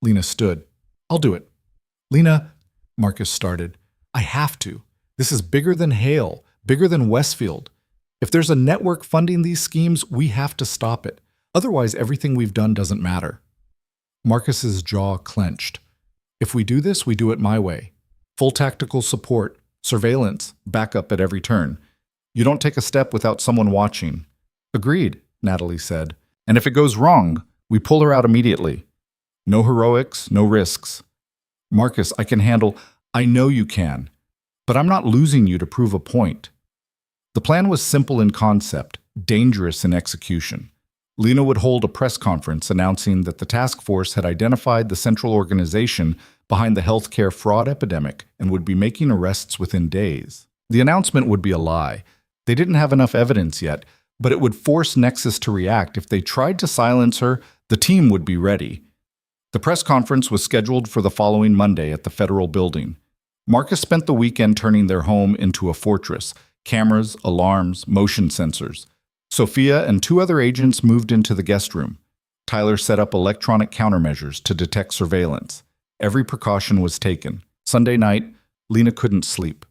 Lena stood. "I'll do it." "Lena," Marcus started, "I have to. This is bigger than Hale, bigger than Westfield. If there's a network funding these schemes, we have to stop it. Otherwise, everything we've done doesn't matter." Marcus's jaw clenched. "If we do this, we do it my way. Full tactical support, surveillance, backup at every turn. You don't take a step without someone watching." "Agreed," Natalie said. "And if it goes wrong, we pull her out immediately. No heroics, no risks." "Marcus, I can handle—" "I know you can. But I'm not losing you to prove a point." The plan was simple in concept, dangerous in execution. Lena would hold a press conference announcing that the task force had identified the central organization behind the healthcare fraud epidemic and would be making arrests within days. The announcement would be a lie. They didn't have enough evidence yet, but it would force Nexus to react. If they tried to silence her, the team would be ready. The press conference was scheduled for the following Monday at the federal building. Marcus spent the weekend turning their home into a fortress. Cameras, alarms, motion sensors. Sophia and 2 other agents moved into the guest room. Tyler set up electronic countermeasures to detect surveillance. Every precaution was taken. Sunday night, Lena couldn't sleep.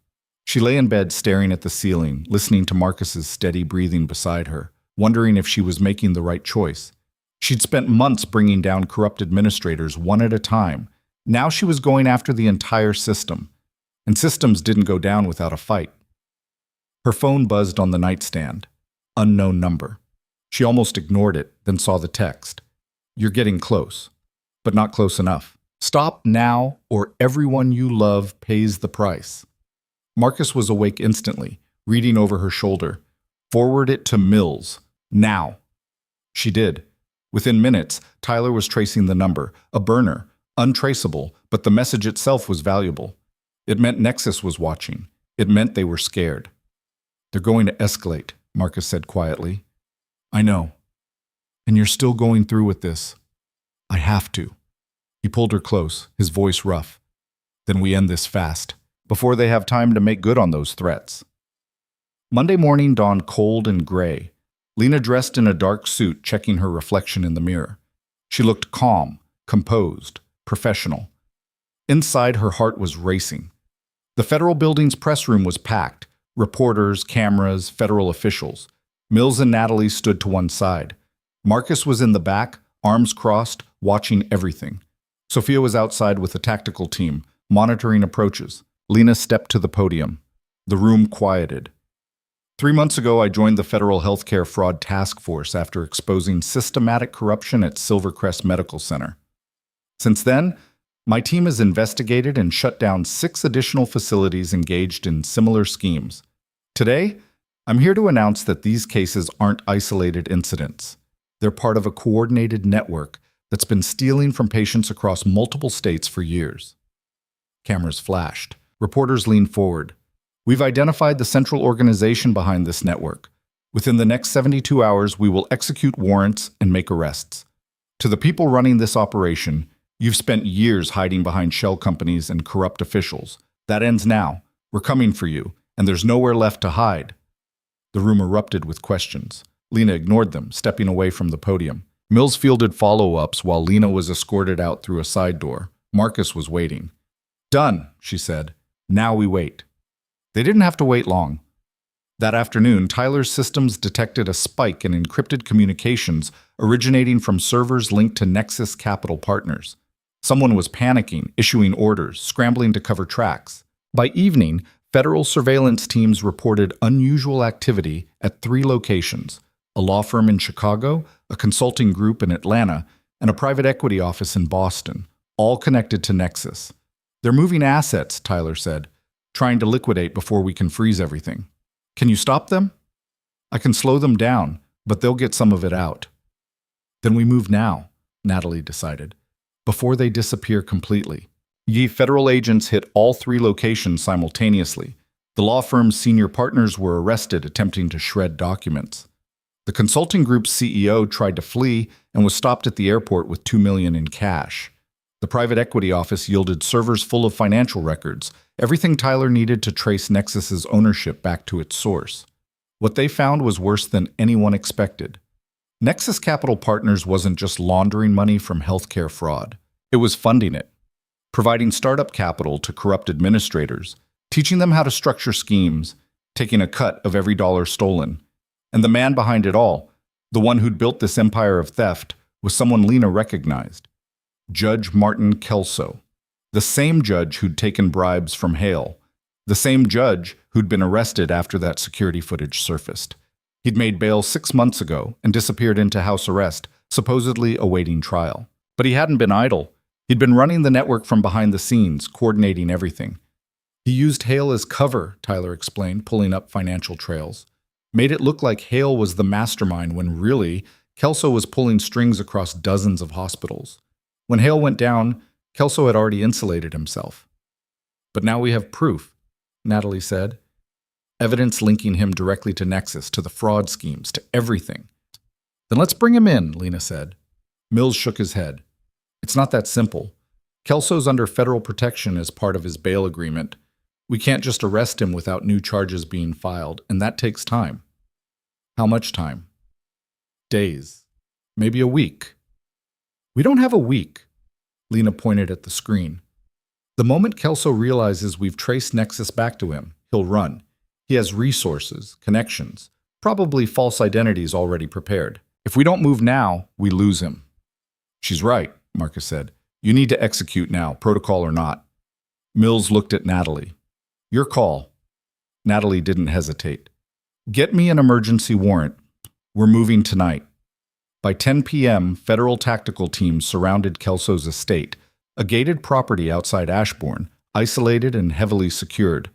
She lay in bed staring at the ceiling, listening to Marcus's steady breathing beside her, wondering if she was making the right choice. She'd spent months bringing down corrupt administrators one at a time. Now she was going after the entire system. And systems didn't go down without a fight. Her phone buzzed on the nightstand. Unknown number. She almost ignored it, then saw the text. You're getting close, but not close enough. Stop now, or everyone you love pays the price. Marcus was awake instantly, reading over her shoulder. Forward it to Mills. Now. She did. Within minutes, Tyler was tracing the number, a burner, untraceable, but the message itself was valuable. It meant Nexus was watching. It meant they were scared. They're going to escalate, Marcus said quietly. I know. And you're still going through with this. I have to. He pulled her close, his voice rough. Then we end this fast, before they have time to make good on those threats. Monday morning dawned cold and gray. Lena dressed in a dark suit, checking her reflection in the mirror. She looked calm, composed, professional. Inside, her heart was racing. The federal building's press room was packed. Reporters, cameras, federal officials. Mills and Natalie stood to one side. Marcus was in the back, arms crossed, watching everything. Sophia was outside with a tactical team, monitoring approaches. Lena stepped to the podium. The room quieted. 3 months ago, I joined the Federal Healthcare Fraud Task Force after exposing systematic corruption at Silvercrest Medical Center. Since then, my team has investigated and shut down 6 additional facilities engaged in similar schemes. Today, I'm here to announce that these cases aren't isolated incidents. They're part of a coordinated network that's been stealing from patients across multiple states for years. Cameras flashed. Reporters leaned forward. We've identified the central organization behind this network. Within the next 72 hours, we will execute warrants and make arrests. To the people running this operation, you've spent years hiding behind shell companies and corrupt officials. That ends now. We're coming for you, and there's nowhere left to hide. The room erupted with questions. Lena ignored them, stepping away from the podium. Mills fielded follow-ups while Lena was escorted out through a side door. Marcus was waiting. Done, she said. Now we wait. They didn't have to wait long. That afternoon, Tyler's systems detected a spike in encrypted communications originating from servers linked to Nexus Capital Partners. Someone was panicking, issuing orders, scrambling to cover tracks. By evening, federal surveillance teams reported unusual activity at 3 locations: a law firm in Chicago, a consulting group in Atlanta, and a private equity office in Boston, all connected to Nexus. They're moving assets, Tyler said, trying to liquidate before we can freeze everything. Can you stop them? I can slow them down, but they'll get some of it out. Then we move now, Natalie decided, before they disappear completely. Federal agents hit all 3 locations simultaneously. The law firm's senior partners were arrested attempting to shred documents. The consulting group's CEO tried to flee and was stopped at the airport with $2 million in cash. The private equity office yielded servers full of financial records, everything Tyler needed to trace Nexus's ownership back to its source. What they found was worse than anyone expected. Nexus Capital Partners wasn't just laundering money from healthcare fraud. It was funding it, providing startup capital to corrupt administrators, teaching them how to structure schemes, taking a cut of every dollar stolen. And the man behind it all, the one who'd built this empire of theft, was someone Lena recognized. Judge Martin Kelso, the same judge who'd taken bribes from Hale, the same judge who'd been arrested after that security footage surfaced. He'd made bail 6 months ago and disappeared into house arrest, supposedly awaiting trial. But he hadn't been idle. He'd been running the network from behind the scenes, coordinating everything. He used Hale as cover, Tyler explained, pulling up financial trails. Made it look like Hale was the mastermind when really, Kelso was pulling strings across dozens of hospitals. When Hale went down, Kelso had already insulated himself. But now we have proof, Natalie said. Evidence linking him directly to Nexus, to the fraud schemes, to everything. Then let's bring him in, Lena said. Mills shook his head. It's not that simple. Kelso's under federal protection as part of his bail agreement. We can't just arrest him without new charges being filed, and that takes time. How much time? Days. Maybe a week. We don't have a week. Lena pointed at the screen. The moment Kelso realizes we've traced Nexus back to him, he'll run. He has resources, connections, probably false identities already prepared. If we don't move now, we lose him. She's right, Marcus said. You need to execute now, protocol or not. Mills looked at Natalie. Your call. Natalie didn't hesitate. Get me an emergency warrant. We're moving tonight. By 10 p.m., federal tactical teams surrounded Kelso's estate, a gated property outside Ashbourne, isolated and heavily secured.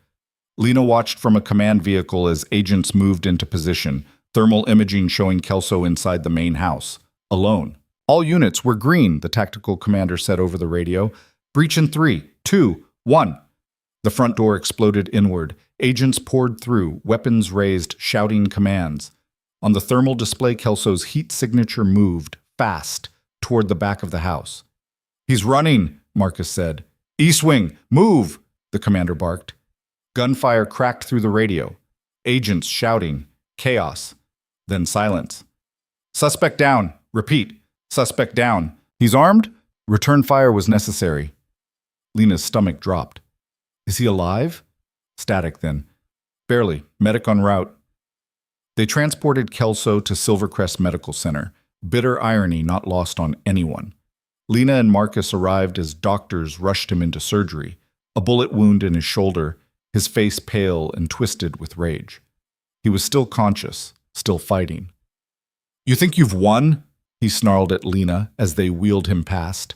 Lena watched from a command vehicle as agents moved into position, thermal imaging showing Kelso inside the main house, alone. All units were green, the tactical commander said over the radio. Breach in 3, 2, 1. The front door exploded inward. Agents poured through, weapons raised, shouting commands. On the thermal display, Kelso's heat signature moved, fast, toward the back of the house. He's running, Marcus said. East wing, move, the commander barked. Gunfire cracked through the radio. Agents shouting. Chaos. Then silence. Suspect down. Repeat. Suspect down. He's armed? Return fire was necessary. Lena's stomach dropped. Is he alive? Static then. Barely. Medic en route. They transported Kelso to Silvercrest Medical Center. Bitter irony not lost on anyone. Lena and Marcus arrived as doctors rushed him into surgery, a bullet wound in his shoulder, his face pale and twisted with rage. He was still conscious, still fighting. You think you've won? He snarled at Lena as they wheeled him past.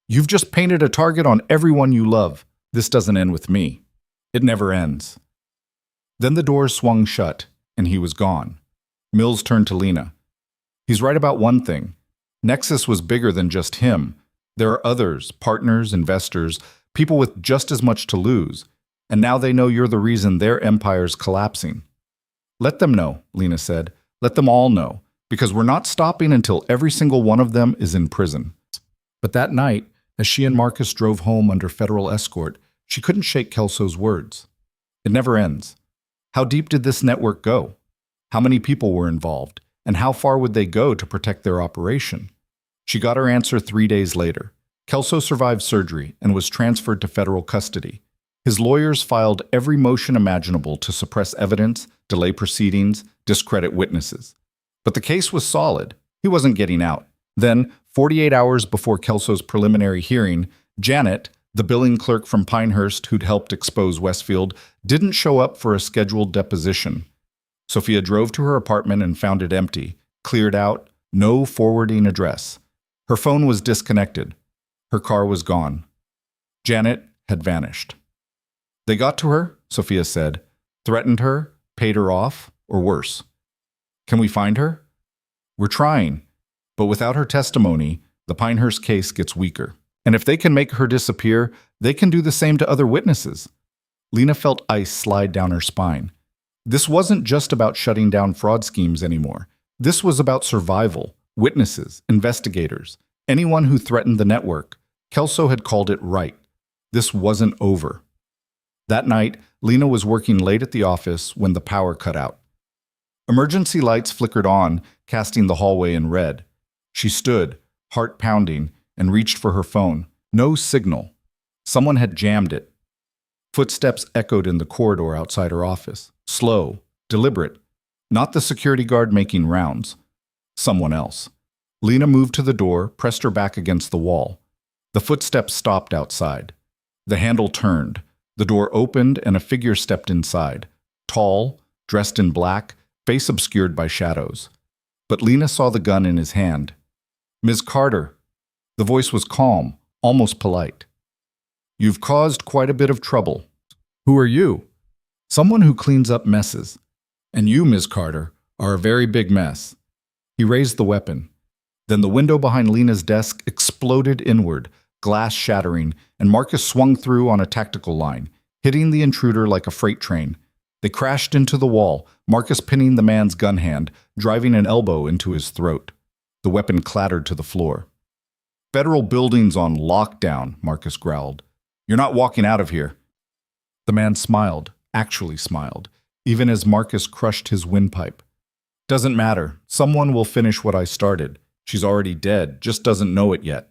You've just painted a target on everyone you love. This doesn't end with me. It never ends. Then the doors swung shut, and he was gone. Mills turned to Lena. He's right about one thing. Nexus was bigger than just him. There are others, partners, investors, people with just as much to lose. And now they know you're the reason their empire's collapsing. Let them know, Lena said. Let them all know, because we're not stopping until every single one of them is in prison. But that night, as she and Marcus drove home under federal escort, she couldn't shake Kelso's words. It never ends. How deep did this network go? How many people were involved? And how far would they go to protect their operation? She got her answer 3 days later. Kelso survived surgery and was transferred to federal custody. His lawyers filed every motion imaginable to suppress evidence, delay proceedings, discredit witnesses. But the case was solid. He wasn't getting out. Then, 48 hours before Kelso's preliminary hearing, Janet, the billing clerk from Pinehurst who'd helped expose Westfield, didn't show up for a scheduled deposition. Sophia drove to her apartment and found it empty, cleared out, no forwarding address. Her phone was disconnected. Her car was gone. Janet had vanished. They got to her, Sophia said, threatened her, paid her off, or worse. Can we find her? We're trying, but without her testimony, the Pinehurst case gets weaker. And if they can make her disappear, they can do the same to other witnesses. Lena felt ice slide down her spine. This wasn't just about shutting down fraud schemes anymore. This was about survival, witnesses, investigators, anyone who threatened the network. Kelso had called it right. This wasn't over. That night, Lena was working late at the office when the power cut out. Emergency lights flickered on, casting the hallway in red. She stood, heart pounding, and reached for her phone. No signal. Someone had jammed it. Footsteps echoed in the corridor outside her office. Slow, deliberate. Not the security guard making rounds. Someone else. Lena moved to the door, pressed her back against the wall. The footsteps stopped outside. The handle turned. The door opened and a figure stepped inside. Tall, dressed in black, face obscured by shadows. But Lena saw the gun in his hand. Ms. Carter. The voice was calm, almost polite. You've caused quite a bit of trouble. Who are you? Someone who cleans up messes. And you, Ms. Carter, are a very big mess. He raised the weapon. Then the window behind Lena's desk exploded inward, glass shattering, and Marcus swung through on a tactical line, hitting the intruder like a freight train. They crashed into the wall, Marcus pinning the man's gun hand, driving an elbow into his throat. The weapon clattered to the floor. Federal buildings on lockdown, Marcus growled. You're not walking out of here. The man smiled, actually smiled, even as Marcus crushed his windpipe. Doesn't matter. Someone will finish what I started. She's already dead, just doesn't know it yet.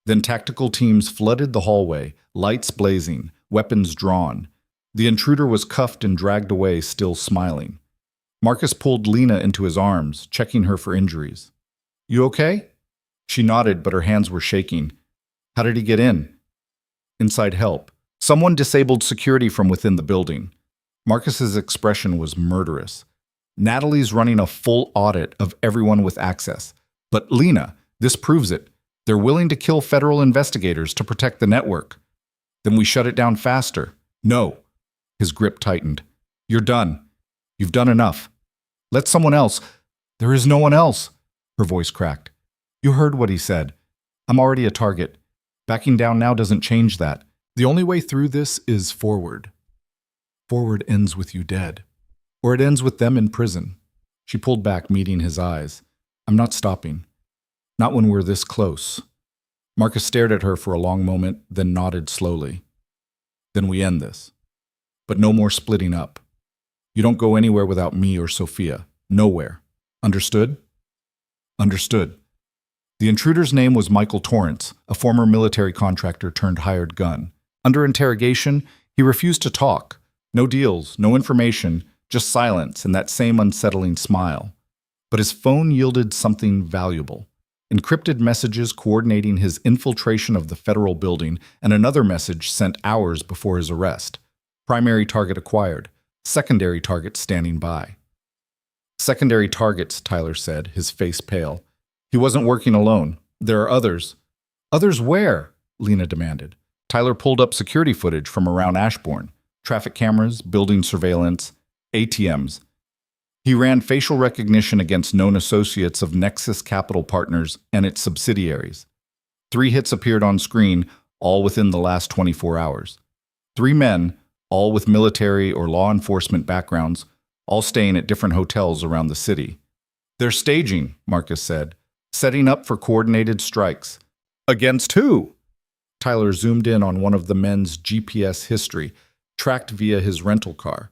Then tactical teams flooded the hallway, lights blazing, weapons drawn. The intruder was cuffed and dragged away, still smiling. Marcus pulled Lena into his arms, checking her for injuries. You okay? She nodded, but her hands were shaking. How did he get in? Inside help. Someone disabled security from within the building. Marcus's expression was murderous. Natalie's running a full audit of everyone with access. But Lena, this proves it. They're willing to kill federal investigators to protect the network. Then we shut it down faster. No. His grip tightened. You're done. You've done enough. Let someone else. There is no one else. Her voice cracked. You heard what he said. I'm already a target. Backing down now doesn't change that. The only way through this is forward. Forward ends with you dead. Or it ends with them in prison. She pulled back, meeting his eyes. I'm not stopping. Not when we're this close. Marcus stared at her for a long moment, then nodded slowly. Then we end this. But no more splitting up. You don't go anywhere without me or Sophia. Nowhere. Understood? Understood. The intruder's name was Michael Torrance, a former military contractor turned hired gun. Under interrogation, he refused to talk. No deals, no information, just silence and that same unsettling smile. But his phone yielded something valuable. Encrypted messages coordinating his infiltration of the federal building and another message sent hours before his arrest. Primary target acquired. Secondary target standing by. Secondary targets, Tyler said, his face pale. He wasn't working alone. There are others. Others where? Lena demanded. Tyler pulled up security footage from around Ashbourne. Traffic cameras, building surveillance, ATMs. He ran facial recognition against known associates of Nexus Capital Partners and its subsidiaries. 3 hits appeared on screen, all within the last 24 hours. 3 men, all with military or law enforcement backgrounds, all staying at different hotels around the city. They're staging, Marcus said, setting up for coordinated strikes. Against who? Tyler zoomed in on one of the men's GPS history, tracked via his rental car.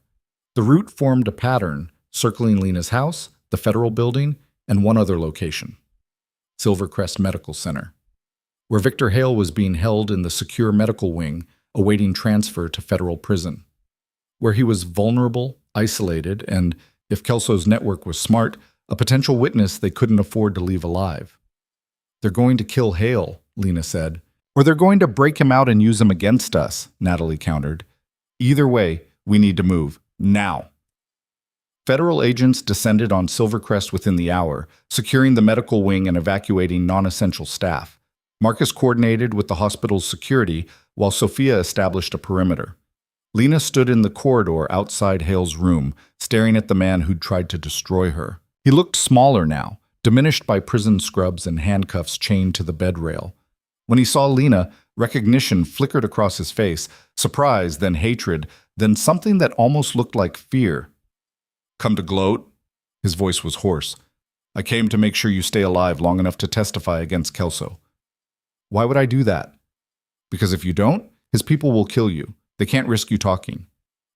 The route formed a pattern, circling Lena's house, the federal building, and one other location. Silvercrest Medical Center, where Victor Hale was being held in the secure medical wing, awaiting transfer to federal prison. Where he was vulnerable, isolated, and, if Kelso's network was smart, a potential witness they couldn't afford to leave alive. They're going to kill Hale, Lena said. Or they're going to break him out and use him against us, Natalie countered. Either way, we need to move. Now. Federal agents descended on Silvercrest within the hour, securing the medical wing and evacuating non-essential staff. Marcus coordinated with the hospital's security, while Sophia established a perimeter. Lena stood in the corridor outside Hale's room, staring at the man who'd tried to destroy her. He looked smaller now, diminished by prison scrubs and handcuffs chained to the bed rail. When he saw Lena, recognition flickered across his face, surprise, then hatred, then something that almost looked like fear. Come to gloat? His voice was hoarse. I came to make sure you stay alive long enough to testify against Kelso. Why would I do that? Because if you don't, his people will kill you. They can't risk you talking.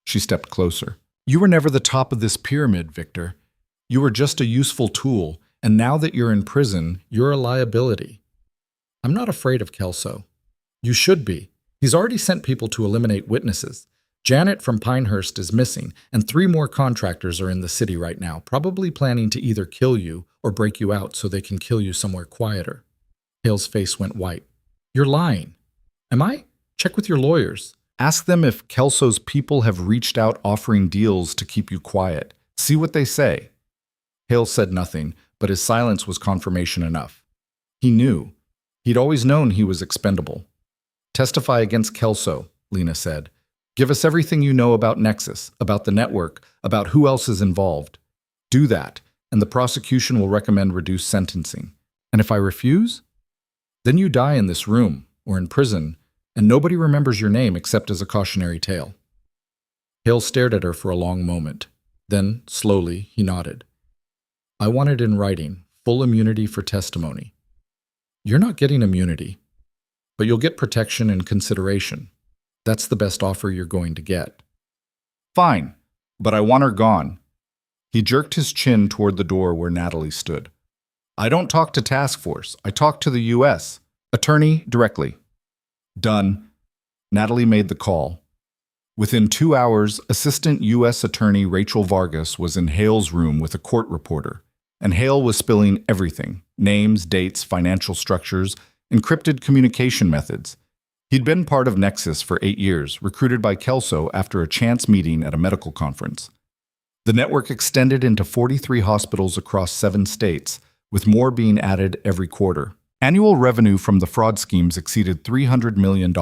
She stepped closer. You were never the top of this pyramid, Victor. You were just a useful tool, and now that you're in prison, you're a liability. I'm not afraid of Kelso. You should be. He's already sent people to eliminate witnesses. Janet from Pinehurst is missing, and 3 more contractors are in the city right now, probably planning to either kill you or break you out so they can kill you somewhere quieter. Hale's face went white. You're lying. Am I? Check with your lawyers. Ask them if Kelso's people have reached out offering deals to keep you quiet. See what they say. Hale said nothing, but his silence was confirmation enough. He knew. He'd always known he was expendable. Testify against Kelso, Lena said. Give us everything you know about Nexus, about the network, about who else is involved. Do that, and the prosecution will recommend reduced sentencing. And if I refuse? Then you die in this room, or in prison, and nobody remembers your name except as a cautionary tale. Hale stared at her for a long moment. Then, slowly, he nodded. I want it in writing, full immunity for testimony. You're not getting immunity, but you'll get protection and consideration. That's the best offer you're going to get. Fine, but I want her gone. He jerked his chin toward the door where Natalie stood. I don't talk to task force. I talk to the U.S. Attorney directly. Done. Natalie made the call. Within 2 hours, Assistant U.S. Attorney Rachel Vargas was in Hale's room with a court reporter, and Hale was spilling everything: names, dates, financial structures, encrypted communication methods. He'd been part of Nexus for 8 years, recruited by Kelso after a chance meeting at a medical conference. The network extended into 43 hospitals across 7 states, with more being added every quarter. Annual revenue from the fraud schemes exceeded $300 million,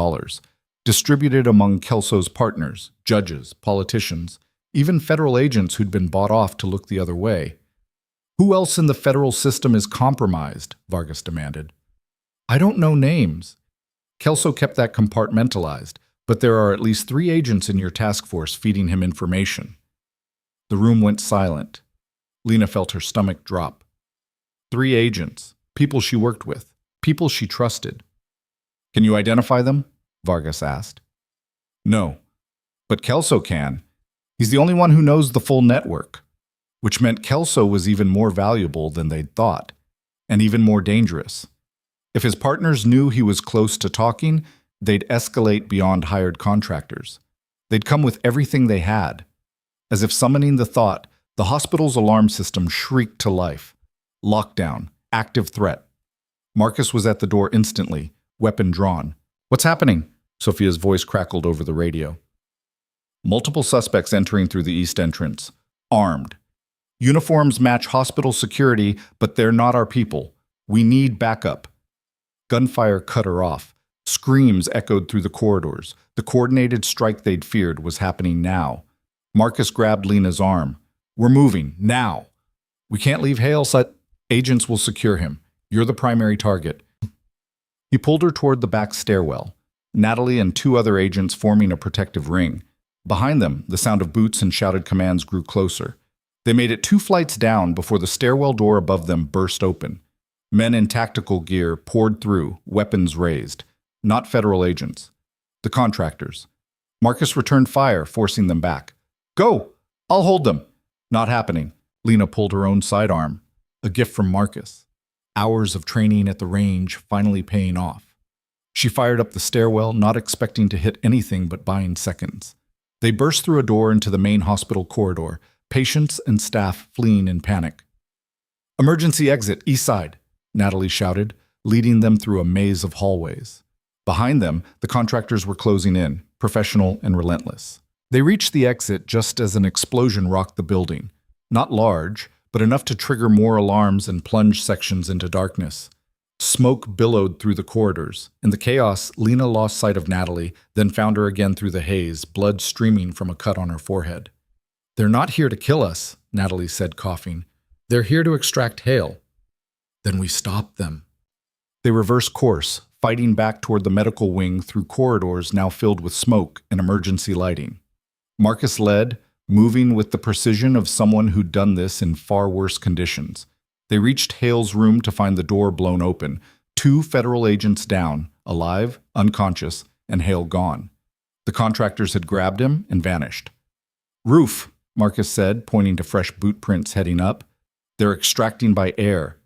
distributed among Kelso's partners, judges, politicians, even federal agents who'd been bought off to look the other way. Who else in the federal system is compromised? Vargas demanded. I don't know names. Kelso kept that compartmentalized, but there are at least 3 agents in your task force feeding him information. The room went silent. Lena felt her stomach drop. 3 agents, people she worked with, people she trusted. Can you identify them? Vargas asked. No, but Kelso can. He's the only one who knows the full network, which meant Kelso was even more valuable than they'd thought, and even more dangerous. If his partners knew he was close to talking, they'd escalate beyond hired contractors. They'd come with everything they had. As if summoning the thought, the hospital's alarm system shrieked to life. Lockdown, active threat. Marcus was at the door instantly, weapon drawn. What's happening? Sophia's voice crackled over the radio. Multiple suspects entering through the east entrance, armed. Uniforms match hospital security, but they're not our people. We need backup. Gunfire cut her off. Screams echoed through the corridors. The coordinated strike they'd feared was happening now. Marcus grabbed Lena's arm. We're moving, now. We can't leave Hale, agents will secure him. You're the primary target. He pulled her toward the back stairwell, Natalie and 2 other agents forming a protective ring. Behind them, the sound of boots and shouted commands grew closer. They made it 2 flights down before the stairwell door above them burst open. Men in tactical gear poured through, weapons raised. Not federal agents. The contractors. Marcus returned fire, forcing them back. Go! I'll hold them! Not happening. Lena pulled her own sidearm. A gift from Marcus. Hours of training at the range finally paying off. She fired up the stairwell, not expecting to hit anything but buying seconds. They burst through a door into the main hospital corridor, patients and staff fleeing in panic. Emergency exit, east side, Natalie shouted, leading them through a maze of hallways. Behind them, the contractors were closing in, professional and relentless. They reached the exit just as an explosion rocked the building. Not large, but enough to trigger more alarms and plunge sections into darkness. Smoke billowed through the corridors. In the chaos, Lena lost sight of Natalie, then found her again through the haze, blood streaming from a cut on her forehead. They're not here to kill us, Natalie said, coughing. They're here to extract Hale. Then we stopped them. They reversed course, fighting back toward the medical wing through corridors now filled with smoke and emergency lighting. Marcus led, moving with the precision of someone who'd done this in far worse conditions. They reached Hale's room to find the door blown open, 2 federal agents down, alive, unconscious, and Hale gone. The contractors had grabbed him and vanished. Roof, Marcus said, pointing to fresh boot prints heading up. They're extracting by air.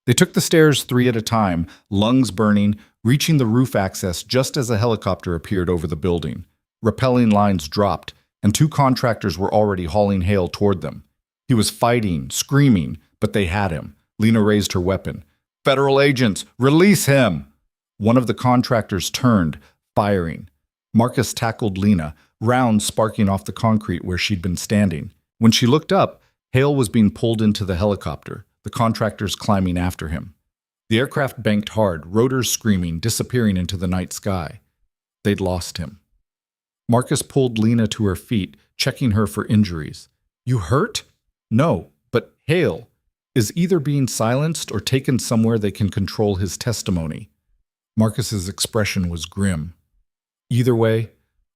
They took the stairs 3 at a time, lungs burning, reaching the roof access just as a helicopter appeared over the building. Rappelling lines dropped, and 2 contractors were already hauling Hale toward them. He was fighting, screaming, but they had him. Lena raised her weapon. Federal agents, release him! One of the contractors turned, firing. Marcus tackled Lena, rounds sparking off the concrete where she'd been standing. When she looked up, Hale was being pulled into the helicopter, the contractors climbing after him. The aircraft banked hard, rotors screaming, disappearing into the night sky. They'd lost him. Marcus pulled Lena to her feet, checking her for injuries. You hurt? No, but Hale is either being silenced or taken somewhere they can control his testimony. Marcus's expression was grim. Either way,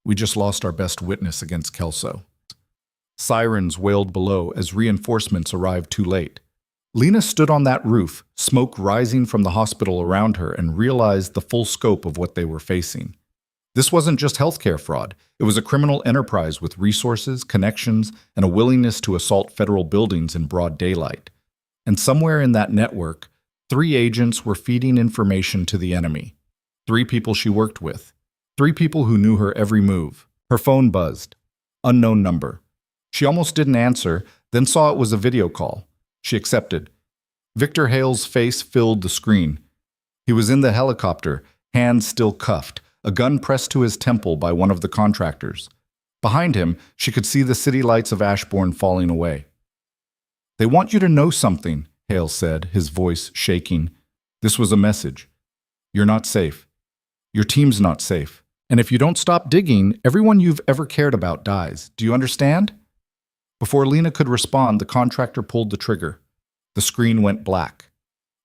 we just lost our best witness against Kelso. Sirens wailed below as reinforcements arrived too late. Lena stood on that roof, smoke rising from the hospital around her, and realized the full scope of what they were facing. This wasn't just healthcare fraud. It was a criminal enterprise with resources, connections, and a willingness to assault federal buildings in broad daylight. And somewhere in that network, 3 agents were feeding information to the enemy. 3 people she worked with. 3 people who knew her every move. Her phone buzzed. Unknown number. She almost didn't answer, then saw it was a video call. She accepted. Victor Hale's face filled the screen. He was in the helicopter, hands still cuffed, a gun pressed to his temple by one of the contractors. Behind him, she could see the city lights of Ashbourne falling away. "They want you to know something," Hale said, his voice shaking. This was a message. "You're not safe. Your team's not safe. And if you don't stop digging, everyone you've ever cared about dies. Do you understand?" Before Lena could respond, the contractor pulled the trigger. The screen went black.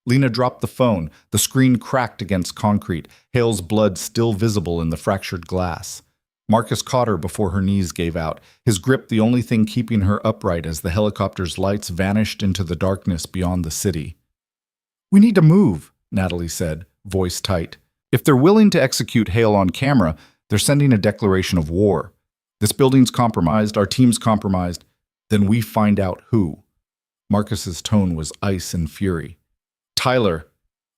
Lena dropped the phone. The screen cracked against concrete, Hale's blood still visible in the fractured glass. Marcus caught her before her knees gave out, his grip the only thing keeping her upright as the helicopter's lights vanished into the darkness beyond the city. "We need to move," Natalie said, voice tight. "If they're willing to execute Hale on camera, they're sending a declaration of war. This building's compromised, our team's compromised. Then we find out who." Marcus's tone was ice and fury. "Tyler,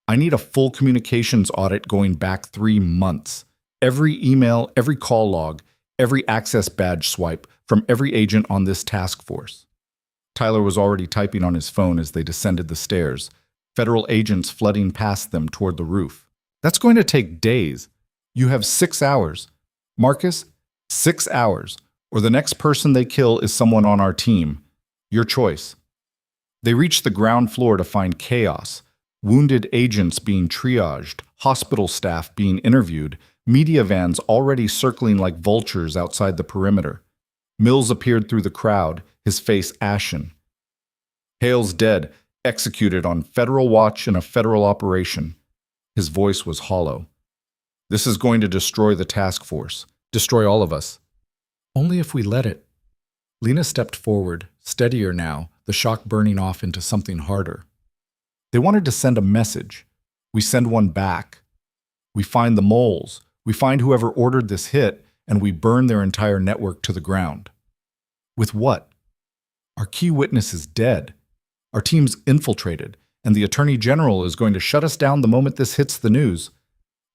I need a full communications audit going back 3 months. Every email, every call log, every access badge swipe from every agent on this task force." Tyler was already typing on his phone as they descended the stairs, federal agents flooding past them toward the roof. "That's going to take days. You have 6 hours. Marcus, 6 hours, or the next person they kill is someone on our team. Your choice." They reached the ground floor to find chaos. Wounded agents being triaged, hospital staff being interviewed, media vans already circling like vultures outside the perimeter. Mills appeared through the crowd, his face ashen. "Hale's dead, executed on federal watch in a federal operation." His voice was hollow. "This is going to destroy the task force, destroy all of us." "Only if we let it." Lena stepped forward, steadier now, the shock burning off into something harder. "They wanted to send a message. We send one back. We find the moles. We find whoever ordered this hit, and we burn their entire network to the ground." "With what?" "Our key witness is dead. Our team's infiltrated, and the Attorney General is going to shut us down the moment this hits the news.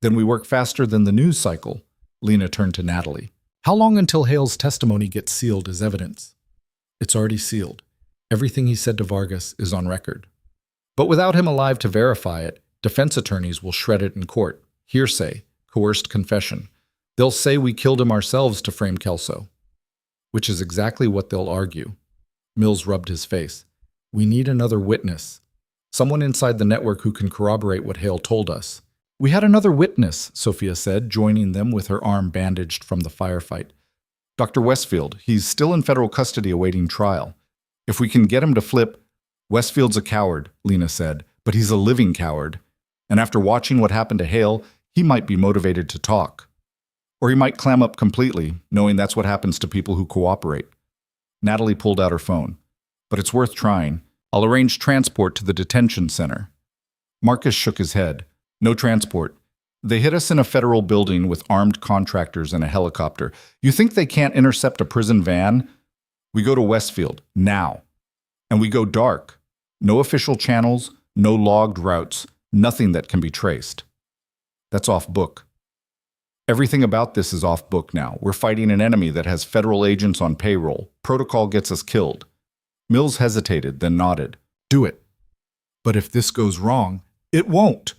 Then we work faster than the news cycle." Lena turned to Natalie. "How long until Hale's testimony gets sealed as evidence?" "It's already sealed. Everything he said to Vargas is on record. But without him alive to verify it, defense attorneys will shred it in court. Hearsay, coerced confession. They'll say we killed him ourselves to frame Kelso." "Which is exactly what they'll argue." Mills rubbed his face. "We need another witness. Someone inside the network who can corroborate what Hale told us." "We had another witness," Sophia said, joining them with her arm bandaged from the firefight. "Dr. Westfield. He's still in federal custody awaiting trial. If we can get him to flip—" "Westfield's a coward," Lena said, "but he's a living coward. And after watching what happened to Hale, he might be motivated to talk. Or he might clam up completely, knowing that's what happens to people who cooperate." Natalie pulled out her phone. "But it's worth trying. I'll arrange transport to the detention center." Marcus shook his head. "No transport. They hit us in a federal building with armed contractors and a helicopter. You think they can't intercept a prison van? We go to Westfield, now. And we go dark. No official channels, no logged routes, nothing that can be traced. That's off book. Everything about this is off book now. We're fighting an enemy that has federal agents on payroll. Protocol gets us killed." Mills hesitated, then nodded. "Do it." "But if this goes wrong—" "It won't."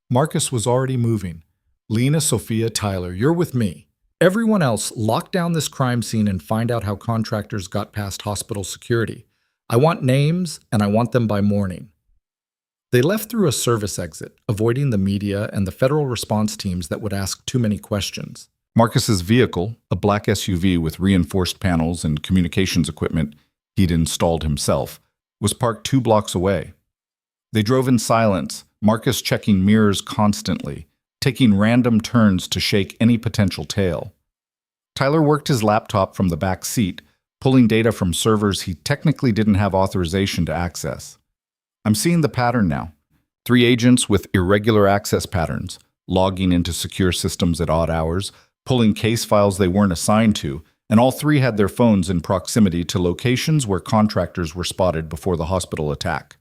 Marcus was already moving. "Lena, Sophia, Tyler, you're with me. Everyone else, lock down this crime scene and find out how contractors got past hospital security. I want names, and I want them by morning." They left through a service exit, avoiding the media and the federal response teams that would ask too many questions. Marcus's vehicle, a black SUV with reinforced panels and communications equipment he'd installed himself, was parked 2 blocks away. They drove in silence, Marcus checking mirrors constantly, taking random turns to shake any potential tail. Tyler worked his laptop from the back seat, pulling data from servers he technically didn't have authorization to access. "I'm seeing the pattern now. 3 agents with irregular access patterns, logging into secure systems at odd hours, pulling case files they weren't assigned to, and all 3 had their phones in proximity to locations where contractors were spotted before the hospital attack."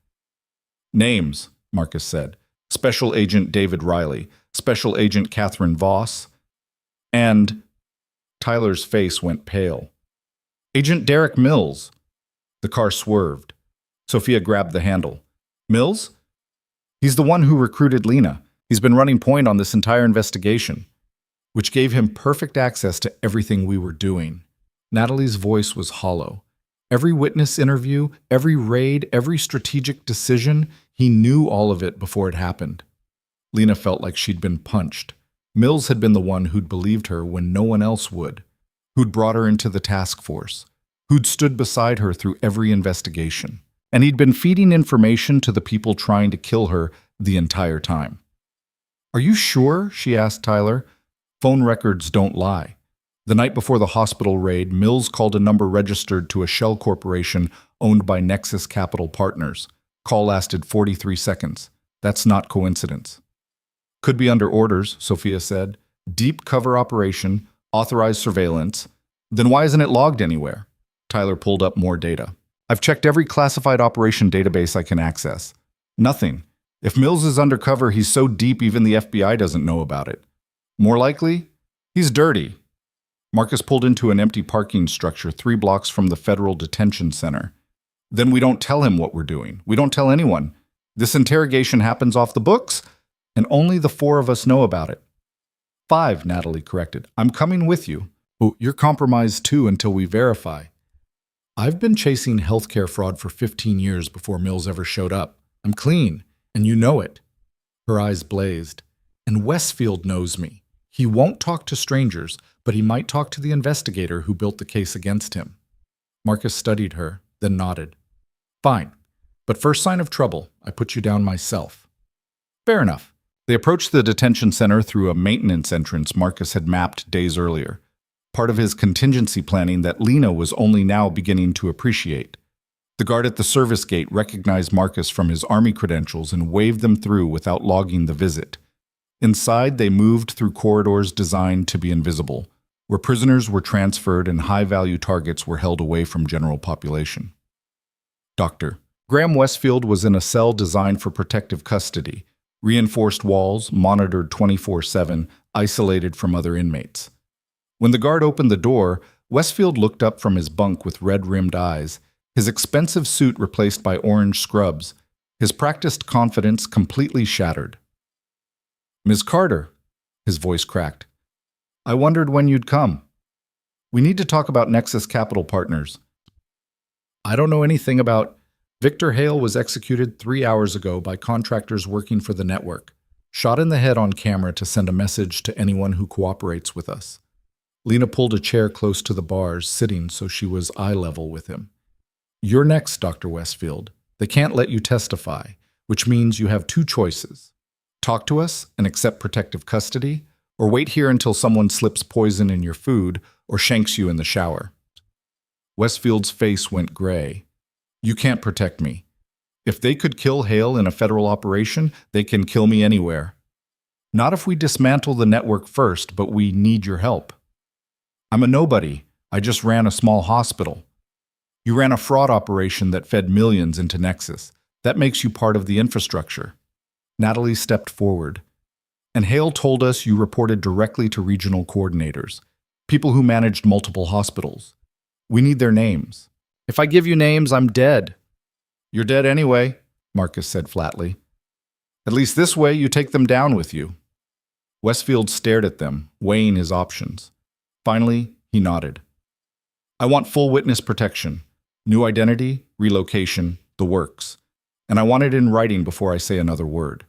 "Names," Marcus said. "Special Agent David Riley, Special Agent Catherine Voss, and—" Tyler's face went pale. Agent Derek Mills. The car swerved. Sophia grabbed the handle. Mills? He's the one who recruited Lena. He's been running point on this entire investigation, which gave him perfect access to everything we were doing. Natalie's voice was hollow. Every witness interview, every raid, every strategic decision, he knew all of it before it happened. Lena felt like she'd been punched. Mills had been the one who'd believed her when no one else would, who'd brought her into the task force, who'd stood beside her through every investigation. And he'd been feeding information to the people trying to kill her the entire time. Are you sure? She asked Tyler. Phone records don't lie. The night before the hospital raid, Mills called a number registered to a shell corporation owned by Nexus Capital Partners. Call lasted 43 seconds. That's not coincidence. Could be under orders, Sophia said. Deep cover operation, authorized surveillance. Then why isn't it logged anywhere? Tyler pulled up more data. I've checked every classified operation database I can access. Nothing. If Mills is undercover, he's so deep even the FBI doesn't know about it. More likely, he's dirty. Marcus pulled into an empty parking structure 3 blocks from the Federal Detention Center. Then we don't tell him what we're doing. We don't tell anyone. This interrogation happens off the books, and only the 4 of us know about it. 5, Natalie corrected. I'm coming with you. Oh, you're compromised too until we verify. I've been chasing healthcare fraud for 15 years before Mills ever showed up. I'm clean, and you know it. Her eyes blazed. And Westfield knows me. He won't talk to strangers, but he might talk to the investigator who built the case against him. Marcus studied her, then nodded. Fine, but first sign of trouble, I put you down myself. Fair enough. They approached the detention center through a maintenance entrance Marcus had mapped days earlier, part of his contingency planning that Lena was only now beginning to appreciate. The guard at the service gate recognized Marcus from his army credentials and waved them through without logging the visit. Inside, they moved through corridors designed to be invisible, where prisoners were transferred and high-value targets were held away from general population. Dr. Graham Westfield was in a cell designed for protective custody, reinforced walls, monitored 24/7, isolated from other inmates. When the guard opened the door, Westfield looked up from his bunk with red-rimmed eyes, his expensive suit replaced by orange scrubs, his practiced confidence completely shattered. Ms. Carter, his voice cracked. I wondered when you'd come. We need to talk about Nexus Capital Partners. I don't know anything about... Victor Hale was executed 3 hours ago by contractors working for the network, shot in the head on camera to send a message to anyone who cooperates with us. Lena pulled a chair close to the bars, sitting so she was eye level with him. You're next, Dr. Westfield. They can't let you testify, which means you have 2 choices. Talk to us and accept protective custody, or wait here until someone slips poison in your food or shanks you in the shower. Westfield's face went gray. You can't protect me. If they could kill Hale in a federal operation, they can kill me anywhere. Not if we dismantle the network first, but we need your help. I'm a nobody. I just ran a small hospital. You ran a fraud operation that fed millions into Nexus. That makes you part of the infrastructure. Natalie stepped forward. And Hale told us you reported directly to regional coordinators, people who managed multiple hospitals. We need their names. If I give you names, I'm dead. You're dead anyway, Marcus said flatly. At least this way you take them down with you. Westfield stared at them, weighing his options. Finally, he nodded. I want full witness protection. New identity, relocation, the works. And I want it in writing before I say another word.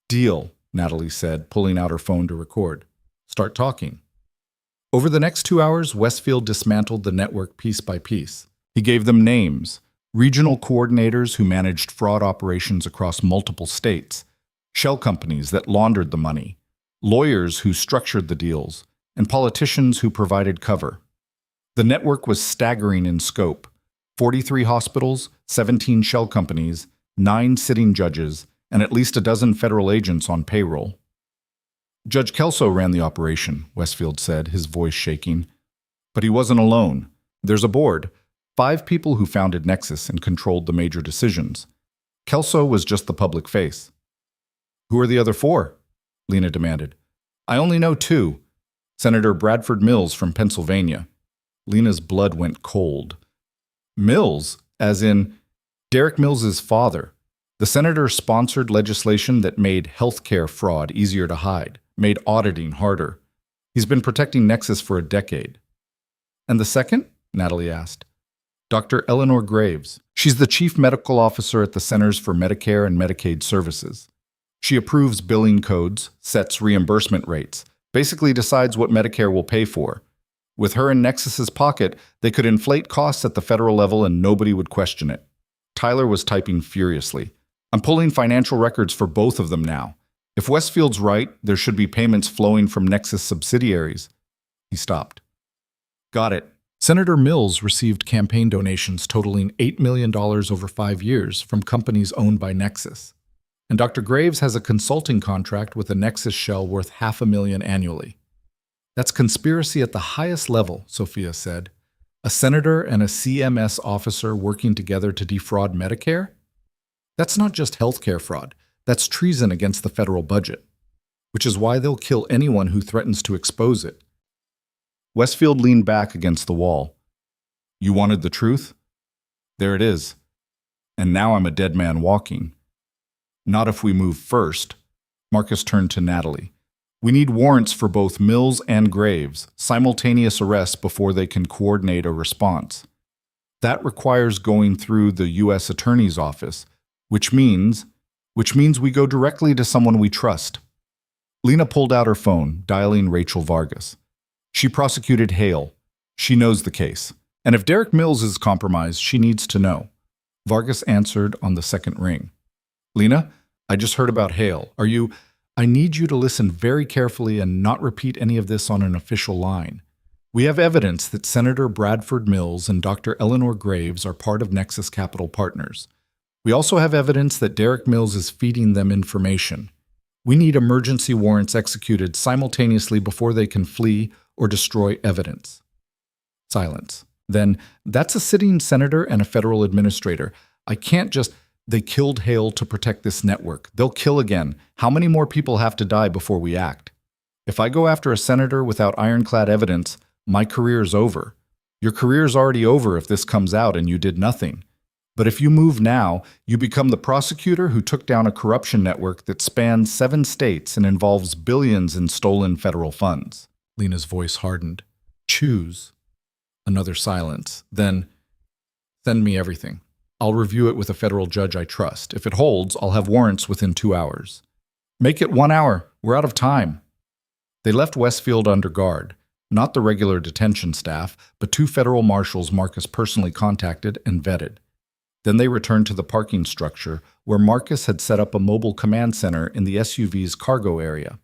Deal, Natalie said, pulling out her phone to record. Start talking. Over the next 2 hours, Westfield dismantled the network piece by piece. He gave them names, regional coordinators who managed fraud operations across multiple states, shell companies that laundered the money, lawyers who structured the deals, and politicians who provided cover. The network was staggering in scope. 43 hospitals, 17 shell companies, 9 sitting judges, and at least a dozen federal agents on payroll. Judge Kelso ran the operation, Westfield said, his voice shaking. But he wasn't alone. There's a board, 5 people who founded Nexus and controlled the major decisions. Kelso was just the public face. Who are the other 4? Lena demanded. I only know 2. Senator Bradford Mills from Pennsylvania. Lena's blood went cold. Mills, as in Derek Mills's father. The senator sponsored legislation that made healthcare fraud easier to hide, made auditing harder. He's been protecting Nexus for a decade. And the second? Natalie asked. Dr. Eleanor Graves. She's the chief medical officer at the Centers for Medicare and Medicaid Services. She approves billing codes, sets reimbursement rates, basically decides what Medicare will pay for. With her in Nexus's pocket, they could inflate costs at the federal level and nobody would question it. Tyler was typing furiously. I'm pulling financial records for both of them now. If Westfield's right, there should be payments flowing from Nexus subsidiaries. He stopped. Got it. Senator Mills received campaign donations totaling $8 million over 5 years from companies owned by Nexus. And Dr. Graves has a consulting contract with a Nexus shell worth $500,000 annually. That's conspiracy at the highest level, Sophia said. A senator and a CMS officer working together to defraud Medicare? That's not just healthcare fraud. That's treason against the federal budget, which is why they'll kill anyone who threatens to expose it. Westfield leaned back against the wall. You wanted the truth? There it is. And now I'm a dead man walking. Not if we move first. Marcus turned to Natalie. We need warrants for both Mills and Graves, simultaneous arrests before they can coordinate a response. That requires going through the U.S. Attorney's Office, which means we go directly to someone we trust. Lena pulled out her phone, dialing Rachel Vargas. She prosecuted Hale. She knows the case. And if Derek Mills is compromised, she needs to know. Vargas answered on the second ring. Lena, I just heard about Hale. I need you to listen very carefully and not repeat any of this on an official line. We have evidence that Senator Bradford Mills and Dr. Eleanor Graves are part of Nexus Capital Partners. We also have evidence that Derek Mills is feeding them information. We need emergency warrants executed simultaneously before they can flee or destroy evidence. Silence. Then, that's a sitting senator and a federal administrator. I can't just... They killed Hale to protect this network. They'll kill again. How many more people have to die before we act? If I go after a senator without ironclad evidence, my career's over. Your career's already over if this comes out and you did nothing. But if you move now, you become the prosecutor who took down a corruption network that spans 7 states and involves billions in stolen federal funds. Lena's voice hardened. Choose. Another silence. Then, send me everything. I'll review it with a federal judge I trust. If it holds, I'll have warrants within 2 hours. Make it 1 hour. We're out of time. They left Westfield under guard, not the regular detention staff, but 2 federal marshals Marcus personally contacted and vetted. Then they returned to the parking structure, where Marcus had set up a mobile command center in the SUV's cargo area.